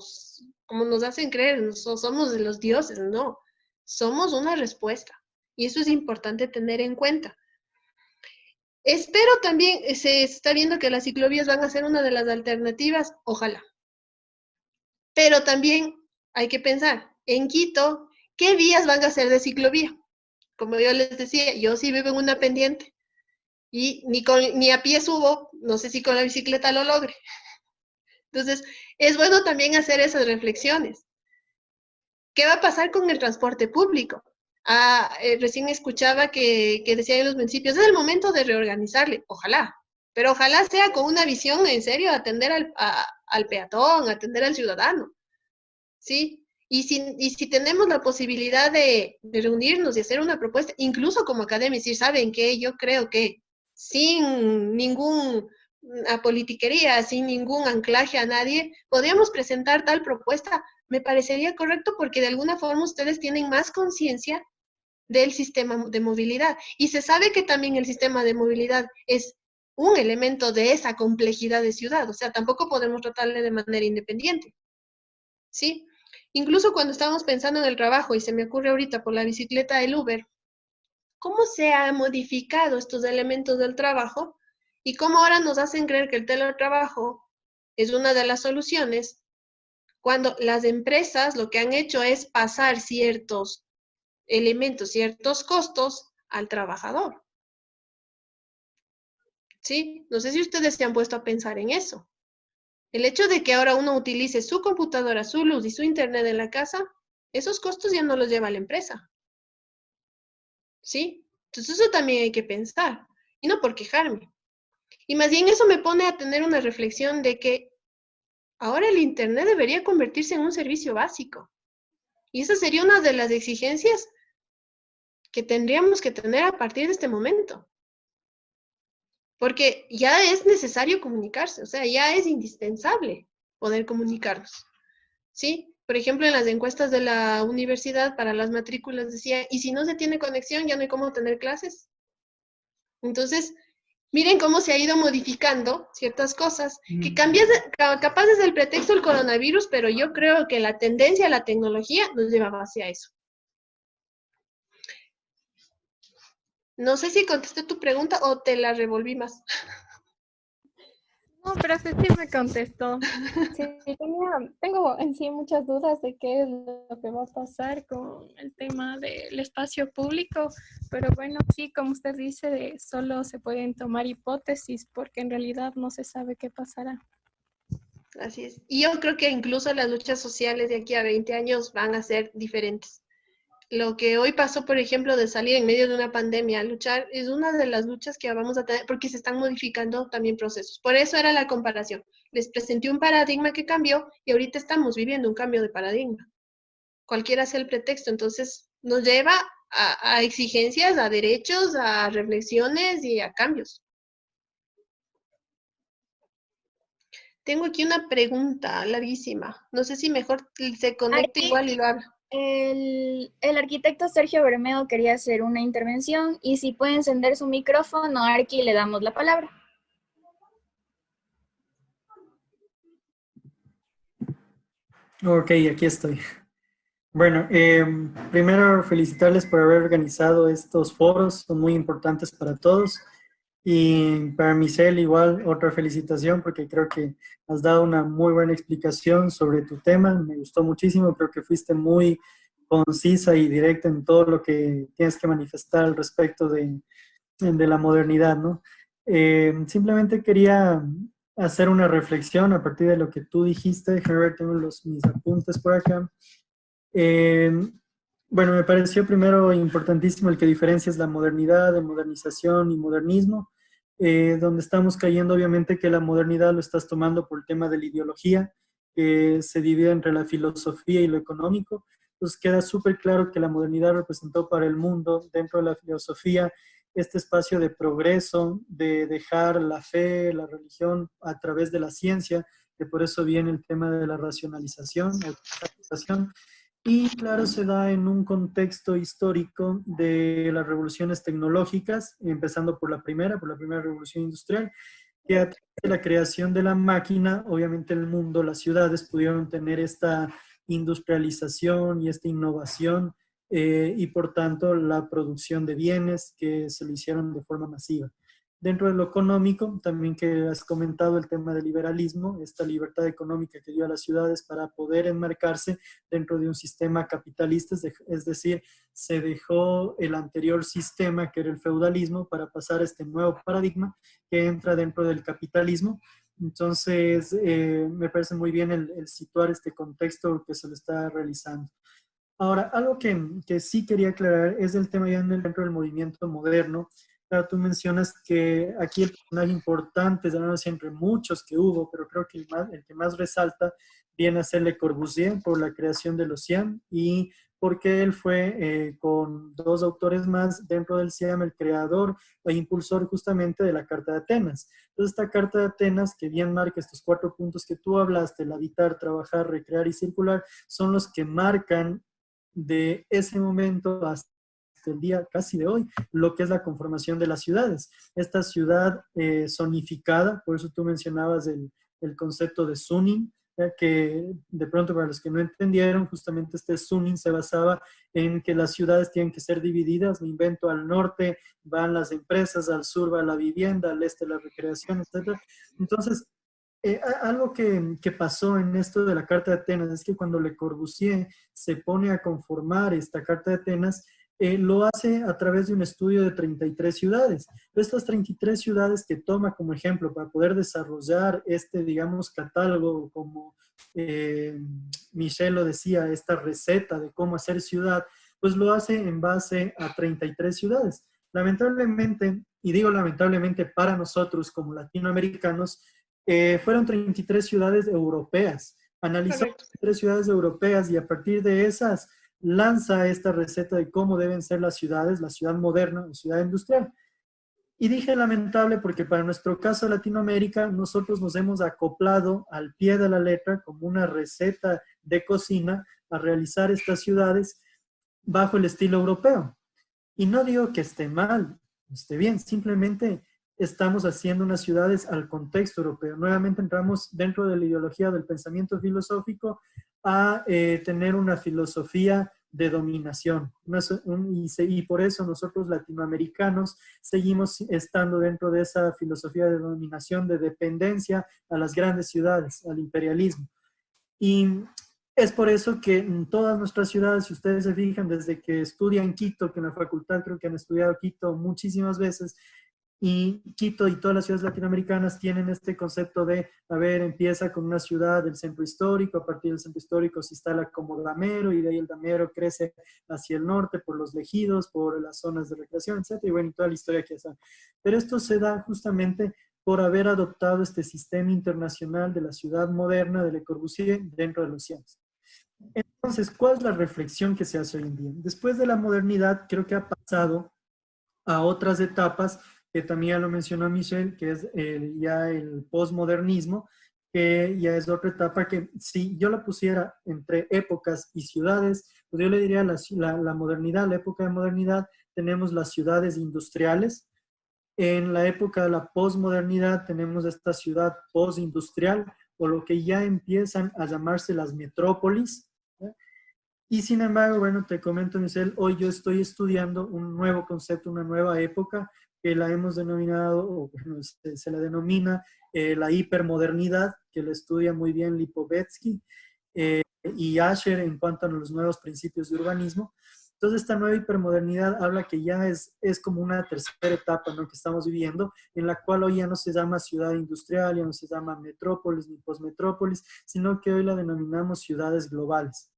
nos hacen creer, somos de los dioses, no. Somos una respuesta. Y eso es importante tener en cuenta. Espero también, se está viendo que las ciclovías van a ser una de las alternativas, ojalá. Pero también hay que pensar, en Quito, ¿qué vías van a ser de ciclovía? Como yo les decía, yo sí vivo en una pendiente y ni a pie subo, no sé si con la bicicleta lo logre. Entonces, es bueno también hacer esas reflexiones. ¿Qué va a pasar con el transporte público? Recién escuchaba que decían en los municipios, es el momento de reorganizarle, ojalá, pero ojalá sea con una visión en serio, atender al peatón, atender al ciudadano, ¿sí? Y si tenemos la posibilidad de reunirnos y hacer una propuesta, incluso como academia, decir, ¿saben qué? Yo creo que sin ningún politiquería, sin ningún anclaje a nadie, podríamos presentar tal propuesta. Me parecería correcto porque de alguna forma ustedes tienen más conciencia del sistema de movilidad. Y se sabe que también el sistema de movilidad es un elemento de esa complejidad de ciudad. O sea, tampoco podemos tratarle de manera independiente. ¿Sí? Incluso cuando estamos pensando en el trabajo, y se me ocurre ahorita por la bicicleta del Uber, ¿cómo se han modificado estos elementos del trabajo? Y cómo ahora nos hacen creer que el teletrabajo es una de las soluciones, cuando las empresas lo que han hecho es pasar ciertos elementos, ciertos costos al trabajador. ¿Sí? No sé si ustedes se han puesto a pensar en eso. El hecho de que ahora uno utilice su computadora, su luz y su internet en la casa, esos costos ya no los lleva la empresa. ¿Sí? Entonces eso también hay que pensar. Y no por quejarme. Y más bien eso me pone a tener una reflexión de que ahora el internet debería convertirse en un servicio básico. Y esa sería una de las exigencias que tendríamos que tener a partir de este momento. Porque ya es necesario comunicarse, o sea, ya es indispensable poder comunicarnos, ¿sí? Por ejemplo, en las encuestas de la universidad para las matrículas decía, ¿y si no se tiene conexión, ya no hay cómo tener clases? Entonces, miren cómo se ha ido modificando ciertas cosas, que capaz es el pretexto del coronavirus, pero yo creo que la tendencia a la tecnología nos lleva hacia eso. No sé si contesté tu pregunta o te la revolví más. No, pero sí me contestó. Sí, tengo en sí muchas dudas de qué es lo que va a pasar con el tema del espacio público, pero bueno, sí, como usted dice, solo se pueden tomar hipótesis porque en realidad no se sabe qué pasará. Así es. Y yo creo que incluso las luchas sociales de aquí a 20 años van a ser diferentes. Lo que hoy pasó, por ejemplo, de salir en medio de una pandemia a luchar, es una de las luchas que vamos a tener, porque se están modificando también procesos. Por eso era la comparación. Les presenté un paradigma que cambió y ahorita estamos viviendo un cambio de paradigma. Cualquiera sea el pretexto, entonces nos lleva a exigencias, a derechos, a reflexiones y a cambios. Tengo aquí una pregunta larguísima. No sé si mejor se conecta Aquí, igual y lo habla. el arquitecto Sergio Bermeo quería hacer una intervención y si puede encender su micrófono, Arqui, le damos la palabra. Ok, aquí estoy. Bueno, primero felicitarles por haber organizado estos foros, son muy importantes para todos. Y para Michelle igual otra felicitación porque creo que has dado una muy buena explicación sobre tu tema, me gustó muchísimo, creo que fuiste muy concisa y directa en todo lo que tienes que manifestar al respecto de la modernidad, ¿no? Simplemente quería hacer una reflexión a partir de lo que tú dijiste. Déjame ver, tengo mis apuntes por acá. Bueno, me pareció primero importantísimo el que diferencias la modernidad de modernización y modernismo, donde estamos cayendo obviamente que la modernidad lo estás tomando por el tema de la ideología, que se divide entre la filosofía y lo económico. Entonces queda súper claro que la modernidad representó para el mundo, dentro de la filosofía, este espacio de progreso, de dejar la fe, la religión a través de la ciencia, que por eso viene el tema de la racionalización, y claro, se da en un contexto histórico de las revoluciones tecnológicas, empezando por la primera revolución industrial, que a través de la creación de la máquina, obviamente el mundo, las ciudades pudieron tener esta industrialización y esta innovación y por tanto la producción de bienes que se lo hicieron de forma masiva. Dentro de lo económico, también que has comentado el tema del liberalismo, esta libertad económica que dio a las ciudades para poder enmarcarse dentro de un sistema capitalista, es decir, se dejó el anterior sistema que era el feudalismo para pasar a este nuevo paradigma que entra dentro del capitalismo. Entonces, me parece muy bien el situar este contexto que se le está realizando. Ahora, algo que sí quería aclarar es el tema ya dentro del movimiento moderno. Claro, tú mencionas que aquí el personaje importante, no sé, entre muchos que hubo, pero creo que el que más resalta viene a ser Le Corbusier por la creación de los CIAM y porque él fue con dos autores más dentro del CIAM el creador e impulsor justamente de la Carta de Atenas. Entonces esta Carta de Atenas, que bien marca estos 4 puntos que tú hablaste, el habitar, trabajar, recrear y circular, son los que marcan de ese momento hasta el día casi de hoy, lo que es la conformación de las ciudades. Esta ciudad zonificada, por eso tú mencionabas el concepto de zoning, que de pronto para los que no entendieron, justamente este zoning se basaba en que las ciudades tienen que ser divididas, me invento, al norte van las empresas, al sur va la vivienda, al este la recreación, etc. Entonces, algo que pasó en esto de la Carta de Atenas es que cuando Le Corbusier se pone a conformar esta Carta de Atenas, lo hace a través de un estudio de 33 ciudades. Estas 33 ciudades que toma como ejemplo para poder desarrollar este, digamos, catálogo, como Michelle lo decía, esta receta de cómo hacer ciudad, pues lo hace en base a 33 ciudades. Lamentablemente, y digo lamentablemente para nosotros como latinoamericanos, fueron 33 ciudades europeas. Analizó 33 ciudades europeas y a partir de esas lanza esta receta de cómo deben ser las ciudades, la ciudad moderna, la ciudad industrial. Y dije lamentable porque para nuestro caso Latinoamérica, nosotros nos hemos acoplado al pie de la letra como una receta de cocina a realizar estas ciudades bajo el estilo europeo. Y no digo que esté mal, esté bien, simplemente estamos haciendo unas ciudades al contexto europeo. Nuevamente entramos dentro de la ideología del pensamiento filosófico a tener una filosofía de dominación. Y por eso nosotros latinoamericanos seguimos estando dentro de esa filosofía de dominación, de dependencia a las grandes ciudades, al imperialismo. Y es por eso que en todas nuestras ciudades, si ustedes se fijan, desde que estudian Quito, que en la facultad creo que han estudiado Quito muchísimas veces, y Quito y todas las ciudades latinoamericanas tienen este concepto de, a ver, empieza con una ciudad del centro histórico, a partir del centro histórico se instala como damero y de ahí el damero crece hacia el norte por los ejidos, por las zonas de recreación, etc. Y bueno, toda la historia que está. Pero esto se da justamente por haber adoptado este sistema internacional de la ciudad moderna de Le Corbusier dentro de los CIAMS. Entonces, ¿cuál es la reflexión que se hace hoy en día? Después de la modernidad, creo que ha pasado a otras etapas, que también ya lo mencionó Michelle, que es ya el posmodernismo, que ya es otra etapa que si yo la pusiera entre épocas y ciudades, pues yo le diría la modernidad, la época de modernidad, tenemos las ciudades industriales. En la época de la posmodernidad tenemos esta ciudad postindustrial, o lo que ya empiezan a llamarse las metrópolis. Y sin embargo, bueno, te comento, Michelle, hoy yo estoy estudiando un nuevo concepto, una nueva época, que la hemos denominado, o bueno, se la denomina la hipermodernidad, que lo estudia muy bien Lipovetsky y Asher en cuanto a los nuevos principios de urbanismo. Entonces, esta nueva hipermodernidad habla que ya es como una tercera etapa, ¿no?, que estamos viviendo, en la cual hoy ya no se llama ciudad industrial, ya no se llama metrópolis ni posmetrópolis, sino que hoy la denominamos ciudades globales.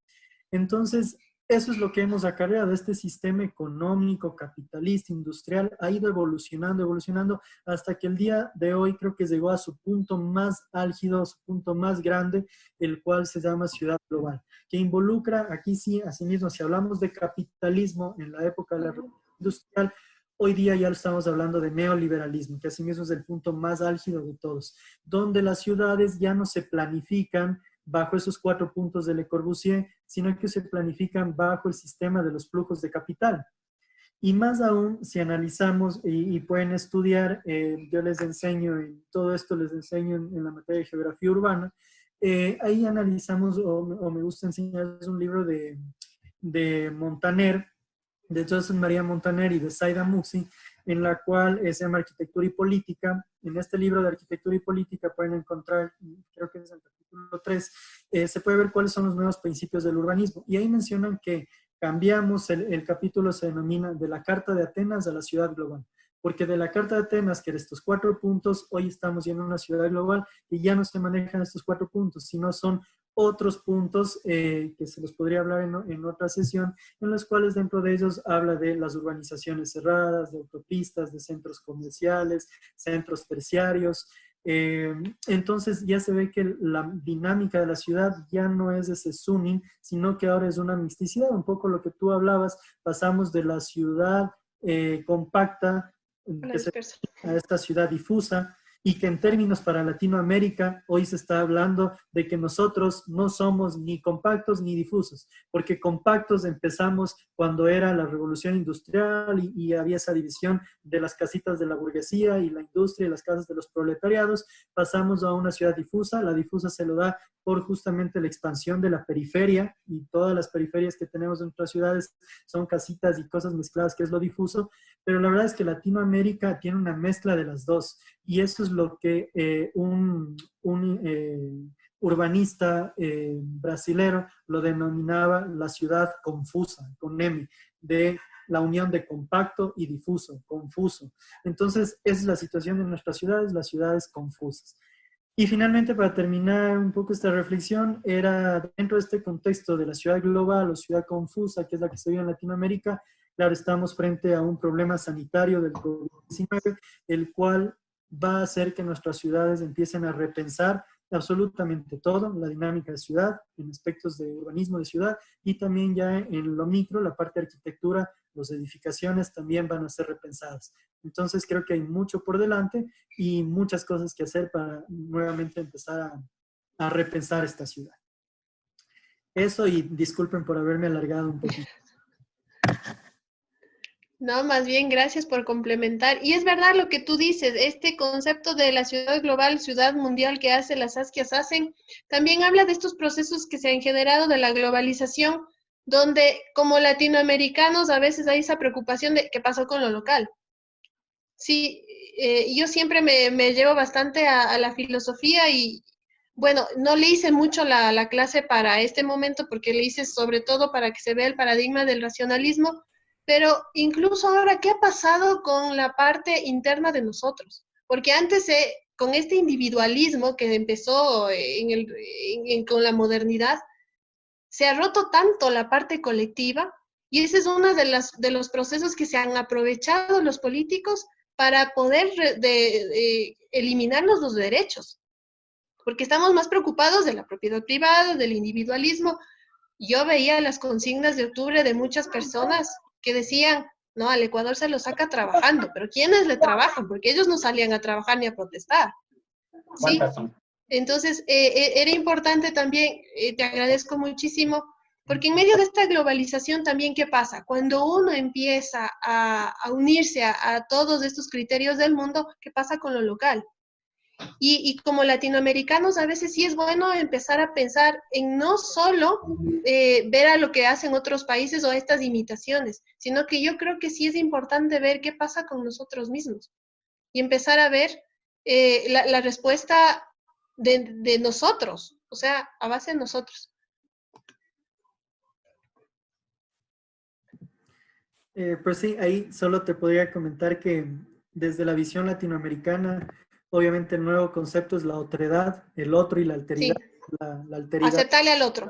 Entonces, eso es lo que hemos acarreado. Este sistema económico, capitalista, industrial, ha ido evolucionando, evolucionando, hasta que el día de hoy creo que llegó a su punto más álgido, su punto más grande, el cual se llama ciudad global, que involucra, aquí sí, asimismo, si hablamos de capitalismo en la época de la revolución industrial, hoy día ya lo estamos hablando de neoliberalismo, que asimismo es el punto más álgido de todos, donde las ciudades ya no se planifican bajo esos 4 puntos de Le Corbusier, sino que se planifican bajo el sistema de los flujos de capital. Y más aún, si analizamos y pueden estudiar, yo les enseño, en todo esto les enseño en la materia de geografía urbana, ahí analizamos, o me gusta enseñar, es un libro de Montaner, de Joseph María Montaner y de Saida Muxi, en la cual se llama Arquitectura y Política. En este libro de Arquitectura y Política pueden encontrar, creo que es el capítulo 3, se puede ver cuáles son los nuevos principios del urbanismo. Y ahí mencionan que cambiamos, el capítulo se denomina de la Carta de Atenas a la ciudad global. Porque de la Carta de Atenas, que de estos 4 puntos, hoy estamos ya en una ciudad global y ya no se manejan estos 4 puntos, sino son otros puntos que se los podría hablar en otra sesión, en los cuales dentro de ellos habla de las urbanizaciones cerradas, de autopistas, de centros comerciales, centros terciarios. Entonces ya se ve que la dinámica de la ciudad ya no es ese zooming, sino que ahora es una misticidad, un poco lo que tú hablabas, pasamos de la ciudad compacta a esta ciudad difusa, y que en términos para Latinoamérica hoy se está hablando de que nosotros no somos ni compactos ni difusos, porque compactos empezamos cuando era la revolución industrial y había esa división de las casitas de la burguesía y la industria y las casas de los proletariados. Pasamos a una ciudad difusa. La difusa se lo da por justamente la expansión de la periferia, y todas las periferias que tenemos en nuestras ciudades son casitas y cosas mezcladas, que es lo difuso. Pero la verdad es que Latinoamérica tiene una mezcla de las dos, y eso es lo que un urbanista brasilero lo denominaba la ciudad confusa, con M, de la unión de compacto y difuso, confuso. Entonces, esa es la situación de nuestras ciudades, las ciudades confusas. Y finalmente, para terminar un poco esta reflexión, era dentro de este contexto de la ciudad global o ciudad confusa, que es la que se vive en Latinoamérica. Claro, estamos frente a un problema sanitario del COVID-19, el cual va a hacer que nuestras ciudades empiecen a repensar absolutamente todo, la dinámica de ciudad, en aspectos de urbanismo de ciudad, y también ya en lo micro, la parte de arquitectura, las edificaciones también van a ser repensadas. Entonces creo que hay mucho por delante y muchas cosas que hacer para nuevamente empezar a repensar esta ciudad. Eso, y disculpen por haberme alargado un poquito. No, más bien, gracias por complementar. Y es verdad lo que tú dices, este concepto de la ciudad global, ciudad mundial que hace las Askias hacen, también habla de estos procesos que se han generado de la globalización, donde como latinoamericanos a veces hay esa preocupación de qué pasó con lo local. Sí, yo siempre me llevo bastante a la filosofía y, bueno, no le hice mucho la clase para este momento porque le hice sobre todo para que se vea el paradigma del racionalismo. Pero incluso ahora, ¿qué ha pasado con la parte interna de nosotros? Porque antes, con este individualismo que empezó con la modernidad, se ha roto tanto la parte colectiva, y ese es uno de los procesos que se han aprovechado los políticos para poder eliminarnos los derechos. Porque estamos más preocupados de la propiedad privada, del individualismo, yo veía las consignas de octubre de muchas personas que decían, no, al Ecuador se lo saca trabajando, pero ¿quiénes le trabajan? Porque ellos no salían a trabajar ni a protestar, ¿sí? Entonces, era importante también, te agradezco muchísimo, porque en medio de esta globalización también, ¿qué pasa? Cuando uno empieza a unirse a todos estos criterios del mundo, ¿qué pasa con lo local? Y como latinoamericanos a veces sí es bueno empezar a pensar en no solo ver a lo que hacen otros países o estas imitaciones, sino que yo creo que sí es importante ver qué pasa con nosotros mismos y empezar a ver la respuesta de nosotros, o sea, a base de nosotros. Pues sí, ahí solo te podría comentar que desde la visión latinoamericana, obviamente el nuevo concepto es la otredad, el otro y la alteridad. Sí, La alteridad aceptarle al otro.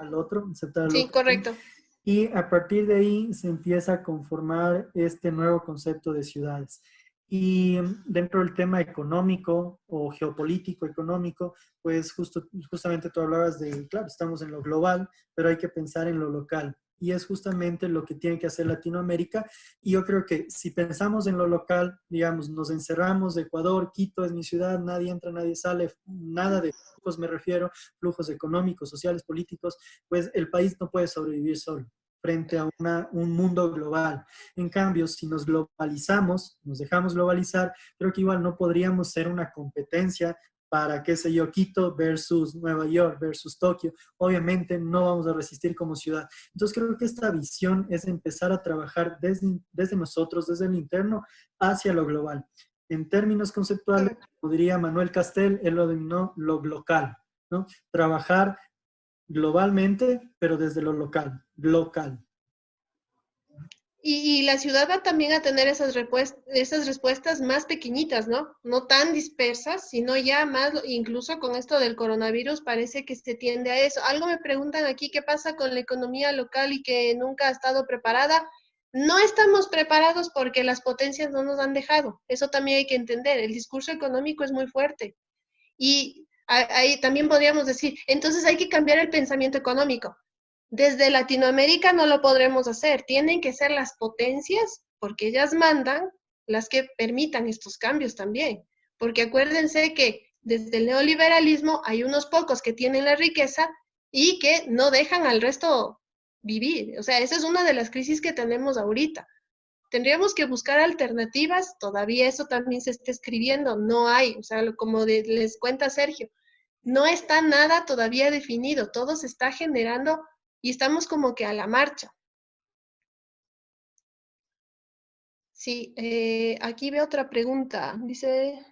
aceptar al Sí, otro. correcto. Y a partir de ahí se empieza a conformar este nuevo concepto de ciudades. Y dentro del tema económico o geopolítico económico, pues justamente tú hablabas de, claro, estamos en lo global, pero hay que pensar en lo local. Y es justamente lo que tiene que hacer Latinoamérica. Y yo creo que si pensamos en lo local, digamos, nos encerramos de Ecuador, Quito es mi ciudad, nadie entra, nadie sale, nada de flujos me refiero, flujos económicos, sociales, políticos, pues el país no puede sobrevivir solo frente a un mundo global. En cambio, si nos globalizamos, nos dejamos globalizar, creo que igual no podríamos ser una competencia para, qué sé yo, Quito versus Nueva York versus Tokio. Obviamente no vamos a resistir como ciudad. Entonces creo que esta visión es empezar a trabajar desde nosotros, desde el interno, hacia lo global. En términos conceptuales, como diría Manuel Castel, él lo denominó lo local, ¿no? Trabajar globalmente, pero desde lo local. Y la ciudad va también a tener esas respuestas más pequeñitas, ¿no? No tan dispersas, sino ya más, incluso con esto del coronavirus parece que se tiende a eso. Algo me preguntan aquí, ¿qué pasa con la economía local y que nunca ha estado preparada? No estamos preparados porque las potencias no nos han dejado. Eso también hay que entender. El discurso económico es muy fuerte. Y ahí también podríamos decir, entonces hay que cambiar el pensamiento económico. Desde Latinoamérica no lo podremos hacer. Tienen que ser las potencias, porque ellas mandan, las que permitan estos cambios también. Porque acuérdense que desde el neoliberalismo hay unos pocos que tienen la riqueza y que no dejan al resto vivir. O sea, esa es una de las crisis que tenemos ahorita. Tendríamos que buscar alternativas, todavía eso también se está escribiendo, no hay, o sea, como les cuenta Sergio, no está nada todavía definido, todo se está generando y estamos como que a la marcha. Sí, aquí veo otra pregunta. Dice,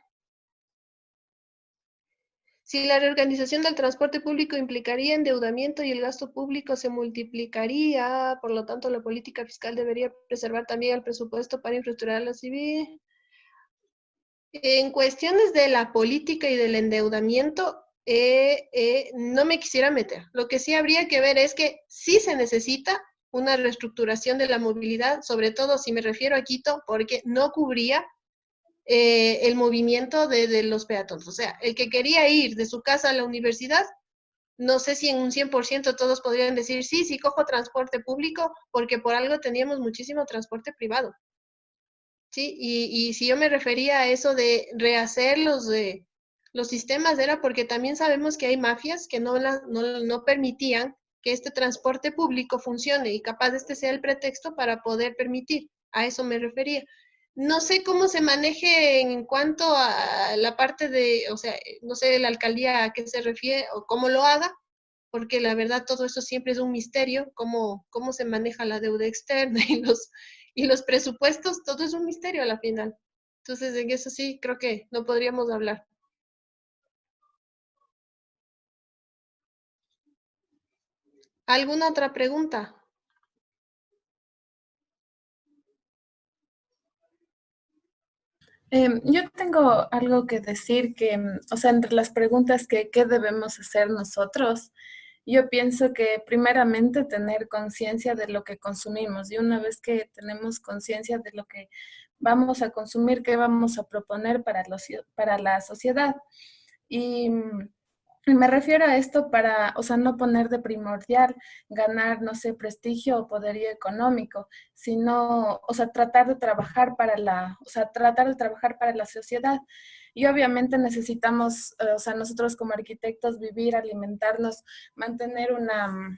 si la reorganización del transporte público implicaría endeudamiento y el gasto público se multiplicaría, por lo tanto la política fiscal debería preservar también el presupuesto para infraestructurar la civil. En cuestiones de la política y del endeudamiento, no me quisiera meter. Lo que sí habría que ver es que sí se necesita una reestructuración de la movilidad, sobre todo si me refiero a Quito, porque no cubría el movimiento de los peatones. O sea, el que quería ir de su casa a la universidad, no sé si en un 100% todos podrían decir, sí, sí cojo transporte público, porque por algo teníamos muchísimo transporte privado. Sí, y si yo me refería a eso de rehacer los sistemas, era porque también sabemos que hay mafias que no permitían que este transporte público funcione y capaz este sea el pretexto para poder permitir. A eso me refería. No sé cómo se maneje en cuanto a la parte de, o sea, no sé la alcaldía a qué se refiere o cómo lo haga, porque la verdad todo eso siempre es un misterio, cómo se maneja la deuda externa y los presupuestos, todo es un misterio a la final. Entonces, en eso sí, creo que no podríamos hablar. ¿Alguna otra pregunta? Yo tengo algo que decir que, o sea, entre las preguntas que qué debemos hacer nosotros, yo pienso que primeramente tener conciencia de lo que consumimos y una vez que tenemos conciencia de lo que vamos a consumir, qué vamos a proponer para la sociedad. Y Me refiero a esto para, o sea, no poner de primordial ganar, no sé, prestigio o poderío económico, sino, o sea, tratar de trabajar para tratar de trabajar para la sociedad. Y obviamente necesitamos, o sea, nosotros como arquitectos vivir, alimentarnos, mantener una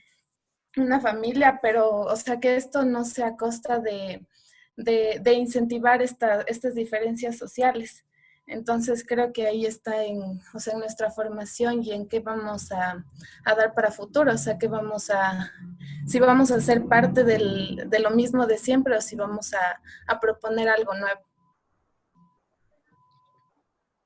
familia, pero, o sea, que esto no sea a costa de incentivar estas diferencias sociales. Entonces creo que ahí está o sea, en nuestra formación y en qué vamos a dar para futuro, o sea, si vamos a ser parte de lo mismo de siempre o si vamos a proponer algo nuevo.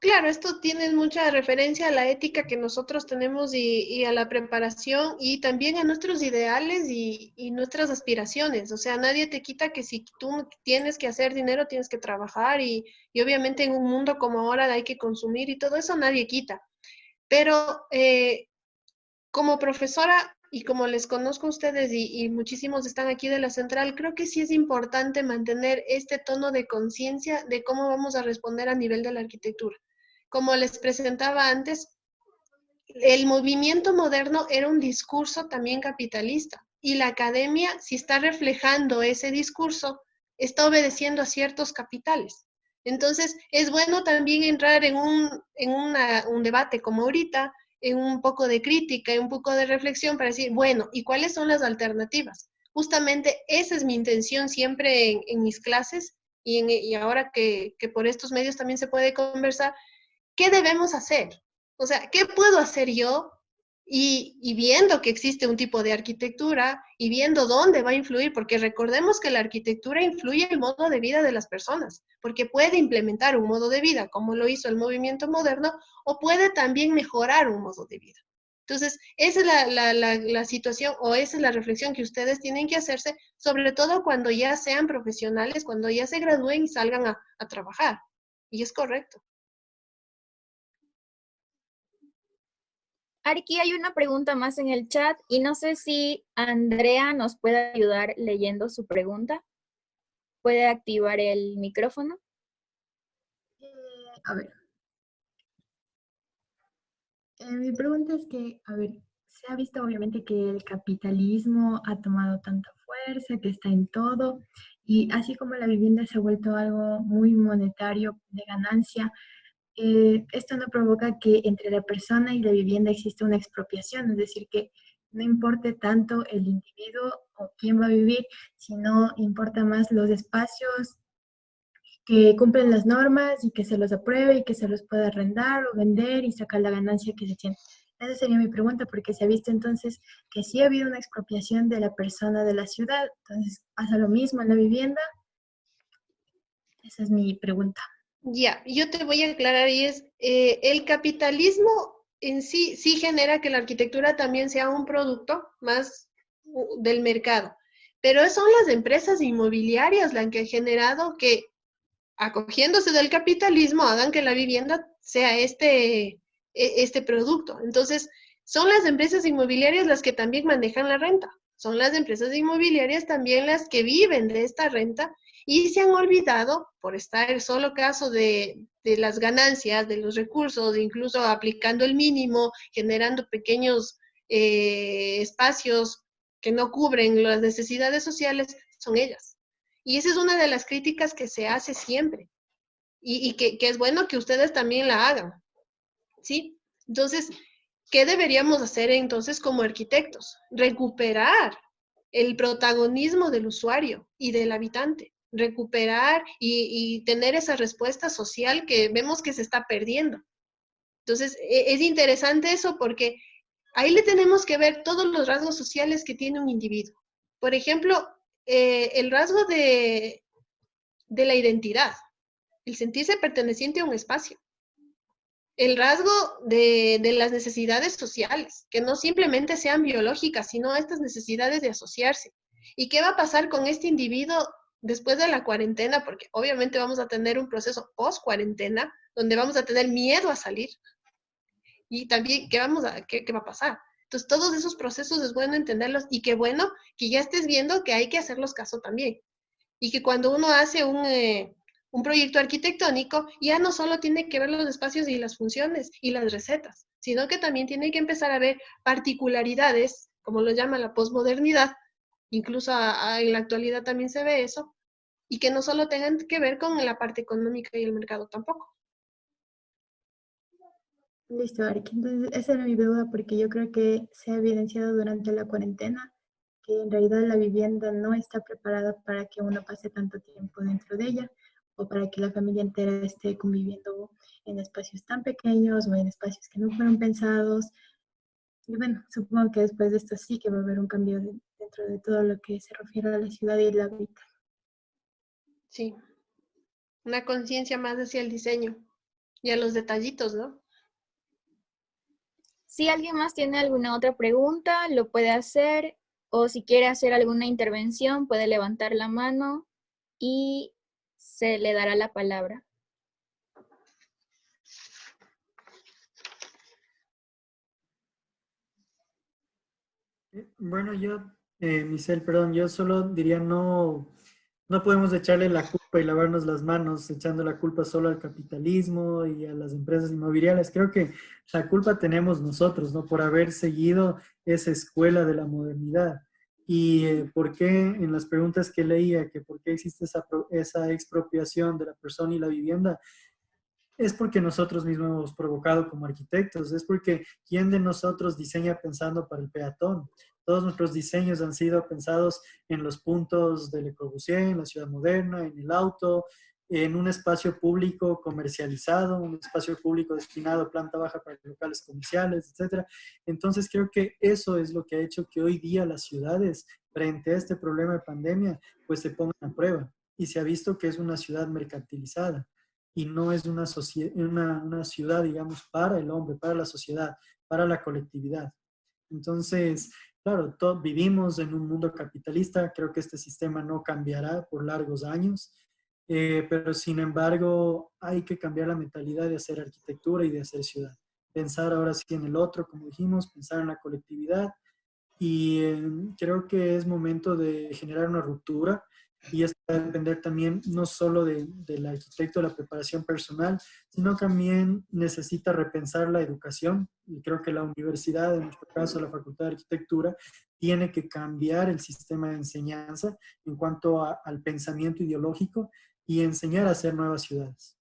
Claro, esto tiene mucha referencia a la ética que nosotros tenemos y a la preparación y también a nuestros ideales y nuestras aspiraciones. O sea, nadie te quita que si tú tienes que hacer dinero, tienes que trabajar y obviamente en un mundo como ahora hay que consumir y todo eso nadie quita. Pero como profesora y como les conozco a ustedes y muchísimos están aquí de la central, creo que sí es importante mantener este tono de conciencia de cómo vamos a responder a nivel de la arquitectura. Como les presentaba antes, el movimiento moderno era un discurso también capitalista y la academia, si está reflejando ese discurso, está obedeciendo a ciertos capitales. Entonces, es bueno también entrar en un debate como ahorita, en un poco de crítica, en un poco de reflexión para decir, bueno, ¿y cuáles son las alternativas? Justamente esa es mi intención siempre en mis clases y ahora que por estos medios también se puede conversar, ¿qué debemos hacer? O sea, ¿qué puedo hacer yo? Y viendo que existe un tipo de arquitectura y viendo dónde va a influir, porque recordemos que la arquitectura influye en el modo de vida de las personas, porque puede implementar un modo de vida, como lo hizo el movimiento moderno, o puede también mejorar un modo de vida. Entonces, esa es la situación o esa es la reflexión que ustedes tienen que hacerse, sobre todo cuando ya sean profesionales, cuando ya se gradúen y salgan a trabajar. Y es correcto. Arqui, hay una pregunta más en el chat y no sé si Andrea nos puede ayudar leyendo su pregunta. ¿Puede activar el micrófono? A ver. Mi pregunta es que, a ver, se ha visto obviamente que el capitalismo ha tomado tanta fuerza, que está en todo, y así como la vivienda se ha vuelto algo muy monetario de ganancia, esto no provoca que entre la persona y la vivienda exista una expropiación, es decir, que no importe tanto el individuo o quién va a vivir, sino importa más los espacios que cumplen las normas y que se los apruebe y que se los pueda arrendar o vender y sacar la ganancia que se tiene. Esa sería mi pregunta, porque se ha visto entonces que sí ha habido una expropiación de la persona de la ciudad, entonces pasa lo mismo en la vivienda. Esa es mi pregunta. Ya, yo te voy a aclarar y es, el capitalismo en sí sí genera que la arquitectura también sea un producto más del mercado, pero son las empresas inmobiliarias las que han generado que, acogiéndose del capitalismo, hagan que la vivienda sea este producto. Entonces, son las empresas inmobiliarias las que también manejan la renta, son las empresas inmobiliarias también las que viven de esta renta y se han olvidado, por estar el solo caso de las ganancias, de los recursos, incluso aplicando el mínimo, generando pequeños espacios que no cubren las necesidades sociales, son ellas. Y esa es una de las críticas que se hace siempre y que es bueno que ustedes también la hagan, ¿sí? Entonces, ¿qué deberíamos hacer entonces como arquitectos? Recuperar el protagonismo del usuario y del habitante, recuperar y tener esa respuesta social que vemos que se está perdiendo. Entonces, es interesante eso porque ahí le tenemos que ver todos los rasgos sociales que tiene un individuo. Por ejemplo, el rasgo de la identidad, el sentirse perteneciente a un espacio. El rasgo de las necesidades sociales, que no simplemente sean biológicas, sino estas necesidades de asociarse. ¿Y qué va a pasar con este individuo después de la cuarentena? Porque obviamente vamos a tener un proceso post-cuarentena, donde vamos a tener miedo a salir. Y también, ¿qué va a pasar? Entonces, todos esos procesos es bueno entenderlos y qué bueno que ya estés viendo que hay que hacerlos caso también. Y que cuando uno hace un proyecto arquitectónico ya no solo tiene que ver los espacios y las funciones y las recetas, sino que también tiene que empezar a ver particularidades, como lo llama la posmodernidad, incluso en la actualidad también se ve eso, y que no solo tengan que ver con la parte económica y el mercado tampoco. Listo, Arki. Entonces, esa era mi duda porque yo creo que se ha evidenciado durante la cuarentena que en realidad la vivienda no está preparada para que uno pase tanto tiempo dentro de ella o para que la familia entera esté conviviendo en espacios tan pequeños o en espacios que no fueron pensados. Y bueno, supongo que después de esto sí que va a haber un cambio dentro de todo lo que se refiere a la ciudad y el hábitat. Sí, una conciencia más hacia el diseño y a los detallitos, ¿no? Si alguien más tiene alguna otra pregunta, lo puede hacer, o si quiere hacer alguna intervención, puede levantar la mano y se le dará la palabra. Bueno, Michelle, perdón, yo solo diría no podemos echarle la culpa y lavarnos las manos echando la culpa solo al capitalismo y a las empresas inmobiliarias. Creo que la culpa tenemos nosotros, ¿no? Por haber seguido esa escuela de la modernidad. Y por qué en las preguntas que leía, que por qué existe esa expropiación de la persona y la vivienda, es porque nosotros mismos hemos provocado como arquitectos, es porque ¿quién de nosotros diseña pensando para el peatón? Todos nuestros diseños han sido pensados en los puntos de Le Corbusier, en la ciudad moderna, en el auto, en un espacio público comercializado, un espacio público destinado a planta baja para locales comerciales, etc. Entonces creo que eso es lo que ha hecho que hoy día las ciudades, frente a este problema de pandemia, pues se pongan a prueba. Y se ha visto que es una ciudad mercantilizada y no es una ciudad, digamos, para el hombre, para la sociedad, para la colectividad. Entonces, claro, vivimos en un mundo capitalista, creo que este sistema no cambiará por largos años, pero sin embargo hay que cambiar la mentalidad de hacer arquitectura y de hacer ciudad. Pensar ahora sí en el otro, como dijimos, pensar en la colectividad y creo que es momento de generar una ruptura y esto va a depender también no solo del arquitecto, la preparación personal, sino también necesita repensar la educación y creo que la universidad, en nuestro caso la Facultad de Arquitectura, tiene que cambiar el sistema de enseñanza en cuanto al pensamiento ideológico y enseñar a hacer nuevas ciudades.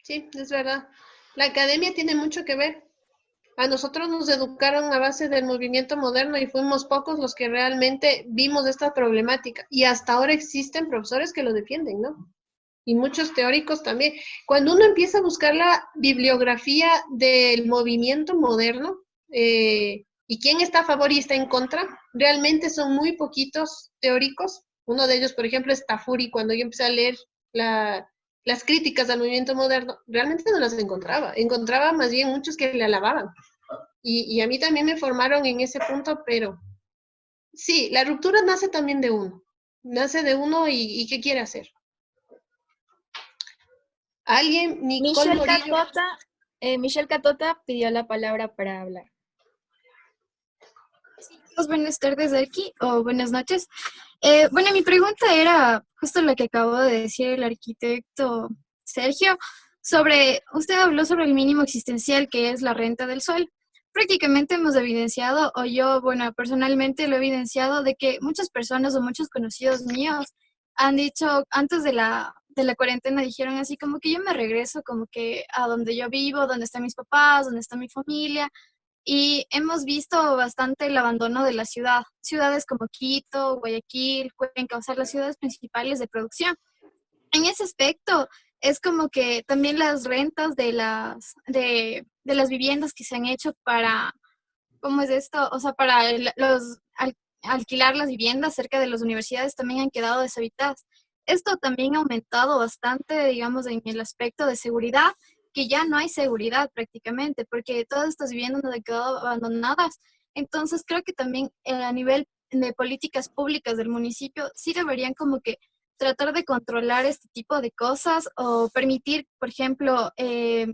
Sí, es verdad. La academia tiene mucho que ver. A nosotros nos educaron a base del movimiento moderno y fuimos pocos los que realmente vimos esta problemática. Y hasta ahora existen profesores que lo defienden, ¿no? Y muchos teóricos también. Cuando uno empieza a buscar la bibliografía del movimiento moderno y quién está a favor y está en contra, realmente son muy poquitos teóricos. Uno de ellos, por ejemplo, es Tafuri. Cuando yo empecé a leer las críticas al movimiento moderno, realmente no las encontraba. Encontraba más bien muchos que le alababan. Y a mí también me formaron en ese punto, pero sí, la ruptura nace también de uno. Nace de uno y ¿qué quiere hacer? Alguien, Nicole Morillo. Michelle Catota pidió la palabra para hablar. Sí, pues, buenas tardes aquí, o buenas noches. Bueno, mi pregunta era justo lo que acabó de decir el arquitecto Sergio, usted habló sobre el mínimo existencial que es la renta del sol. Prácticamente hemos evidenciado, o yo, bueno, personalmente lo he evidenciado, de que muchas personas o muchos conocidos míos han dicho, antes de la cuarentena, dijeron así como que yo me regreso como que a donde yo vivo, donde están mis papás, donde está mi familia, y hemos visto bastante el abandono de la ciudad. Ciudades como Quito, Guayaquil, Cuenca, o sea, las ciudades principales de producción. En ese aspecto, es como que también las rentas de las viviendas que se han hecho para, ¿cómo es esto? O sea, para alquilar las viviendas cerca de las universidades también han quedado deshabitadas. Esto también ha aumentado bastante, digamos, en el aspecto de seguridad, que ya no hay seguridad prácticamente, porque todas estas viviendas han quedado abandonadas. Entonces, creo que también a nivel de políticas públicas del municipio, sí deberían como que tratar de controlar este tipo de cosas o permitir, por ejemplo,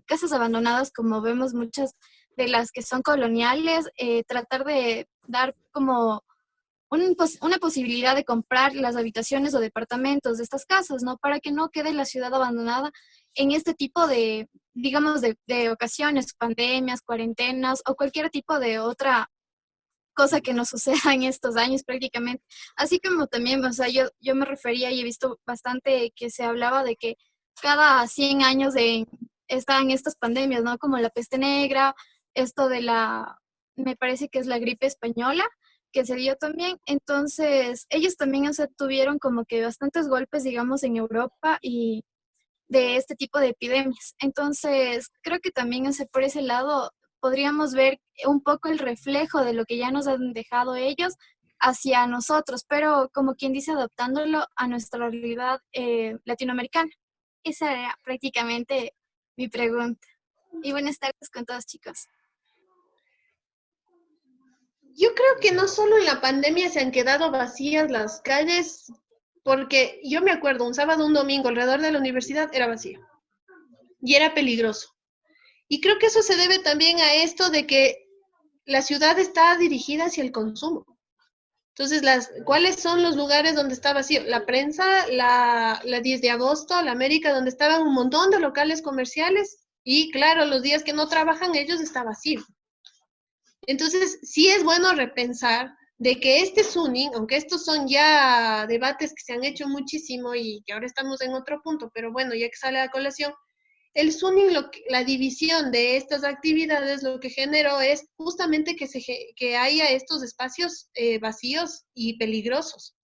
casas abandonadas, como vemos muchas de las que son coloniales, tratar de dar como una posibilidad de comprar las habitaciones o departamentos de estas casas, ¿no? Para que no quede la ciudad abandonada en este tipo de, digamos, de ocasiones, pandemias, cuarentenas o cualquier tipo de otra cosa que nos suceda en estos años prácticamente. Así como también, o sea, yo me refería y he visto bastante que se hablaba de que cada 100 años están estas pandemias, ¿no? Como la peste negra, esto de me parece que es la gripe española, que se dio también. Entonces, ellos también, o sea, tuvieron como que bastantes golpes, digamos, en Europa y de este tipo de epidemias. Entonces, creo que también, o sea, por ese lado podríamos ver un poco el reflejo de lo que ya nos han dejado ellos hacia nosotros, pero como quien dice, adaptándolo a nuestra realidad latinoamericana. Esa era prácticamente mi pregunta. Y buenas tardes con todos, chicos. Yo creo que no solo en la pandemia se han quedado vacías las calles, porque yo me acuerdo, un sábado, un domingo, alrededor de la universidad era vacío y era peligroso. Y creo que eso se debe también a esto de que la ciudad está dirigida hacia el consumo. Entonces, ¿cuáles son los lugares donde está vacío? La Prensa, la 10 de agosto, la América, donde estaban un montón de locales comerciales y claro, los días que no trabajan ellos está vacío. Entonces, sí es bueno repensar de que este zoning, aunque estos son ya debates que se han hecho muchísimo y que ahora estamos en otro punto, pero bueno, ya que sale a colación, el zoning, la división de estas actividades, lo que generó es justamente que haya estos espacios vacíos y peligrosos.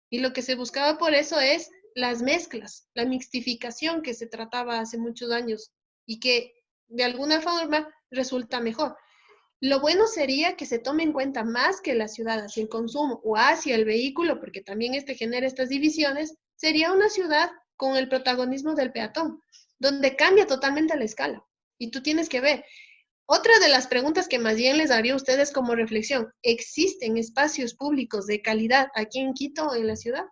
Y lo que se buscaba por eso es las mezclas, la mixtificación que se trataba hace muchos años y que de alguna forma resulta mejor. Lo bueno sería que se tome en cuenta más que la ciudad hacia el consumo o hacia el vehículo, porque también genera estas divisiones, sería una ciudad con el protagonismo del peatón, donde cambia totalmente la escala. Y tú tienes que ver. Otra de las preguntas que más bien les haría a ustedes como reflexión, ¿existen espacios públicos de calidad aquí en Quito, en la ciudad?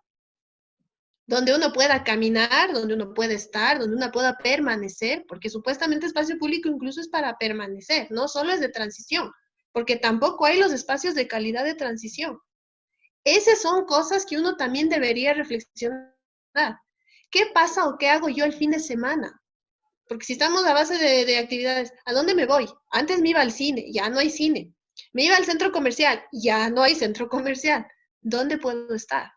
Donde uno pueda caminar, donde uno pueda estar, donde uno pueda permanecer, porque supuestamente espacio público incluso es para permanecer, no solo es de transición, porque tampoco hay los espacios de calidad de transición. Esas son cosas que uno también debería reflexionar. ¿Qué pasa o qué hago yo el fin de semana? Porque si estamos a base de actividades, ¿a dónde me voy? Antes me iba al cine, ya no hay cine. Me iba al centro comercial, ya no hay centro comercial. ¿Dónde puedo estar?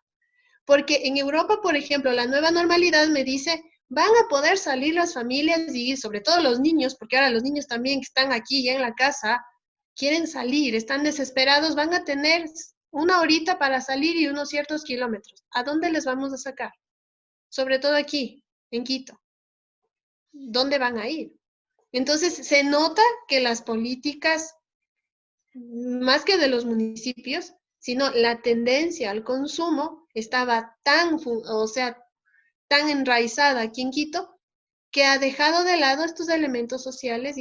Porque en Europa, por ejemplo, la nueva normalidad me dice, van a poder salir las familias y sobre todo los niños, porque ahora los niños también que están aquí ya en la casa, quieren salir, están desesperados, van a tener una horita para salir y unos ciertos kilómetros. ¿A dónde les vamos a sacar? Sobre todo aquí, en Quito. ¿Dónde van a ir? Entonces, se nota que las políticas, más que de los municipios, sino la tendencia al consumo estaba tan enraizada aquí en Quito que ha dejado de lado estos elementos sociales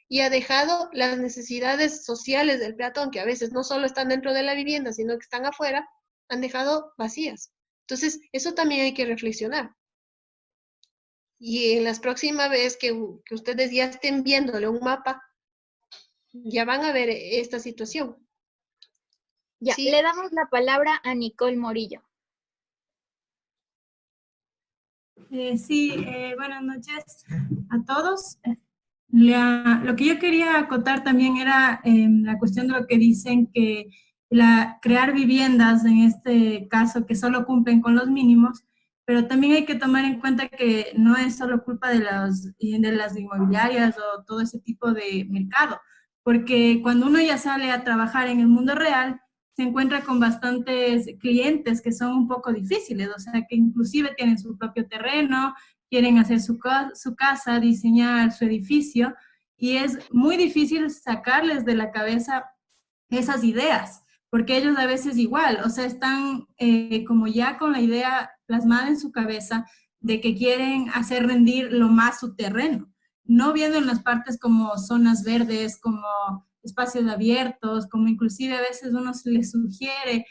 y ha dejado las necesidades sociales del peatón, que a veces no solo están dentro de la vivienda, sino que están afuera, han dejado vacías. Entonces, eso también hay que reflexionar. Y en las próximas veces que ustedes ya estén viéndole un mapa, ya van a ver esta situación. Ya, ¿Sí? Le damos la palabra a Nicole Morillo. Buenas noches a todos. Lo que yo quería acotar también era la cuestión de lo que dicen que crear viviendas, en este caso, que solo cumplen con los mínimos, pero también hay que tomar en cuenta que no es solo culpa de las inmobiliarias o todo ese tipo de mercado, porque cuando uno ya sale a trabajar en el mundo real, se encuentra con bastantes clientes que son un poco difíciles, o sea, que inclusive tienen su propio terreno, quieren hacer su casa, diseñar su edificio, y es muy difícil sacarles de la cabeza esas ideas, porque ellos a veces igual, o sea, están como ya con la idea plasmada en su cabeza de que quieren hacer rendir lo más su terreno, no viendo en las partes como zonas verdes, como espacios abiertos, como inclusive a veces uno se les sugiere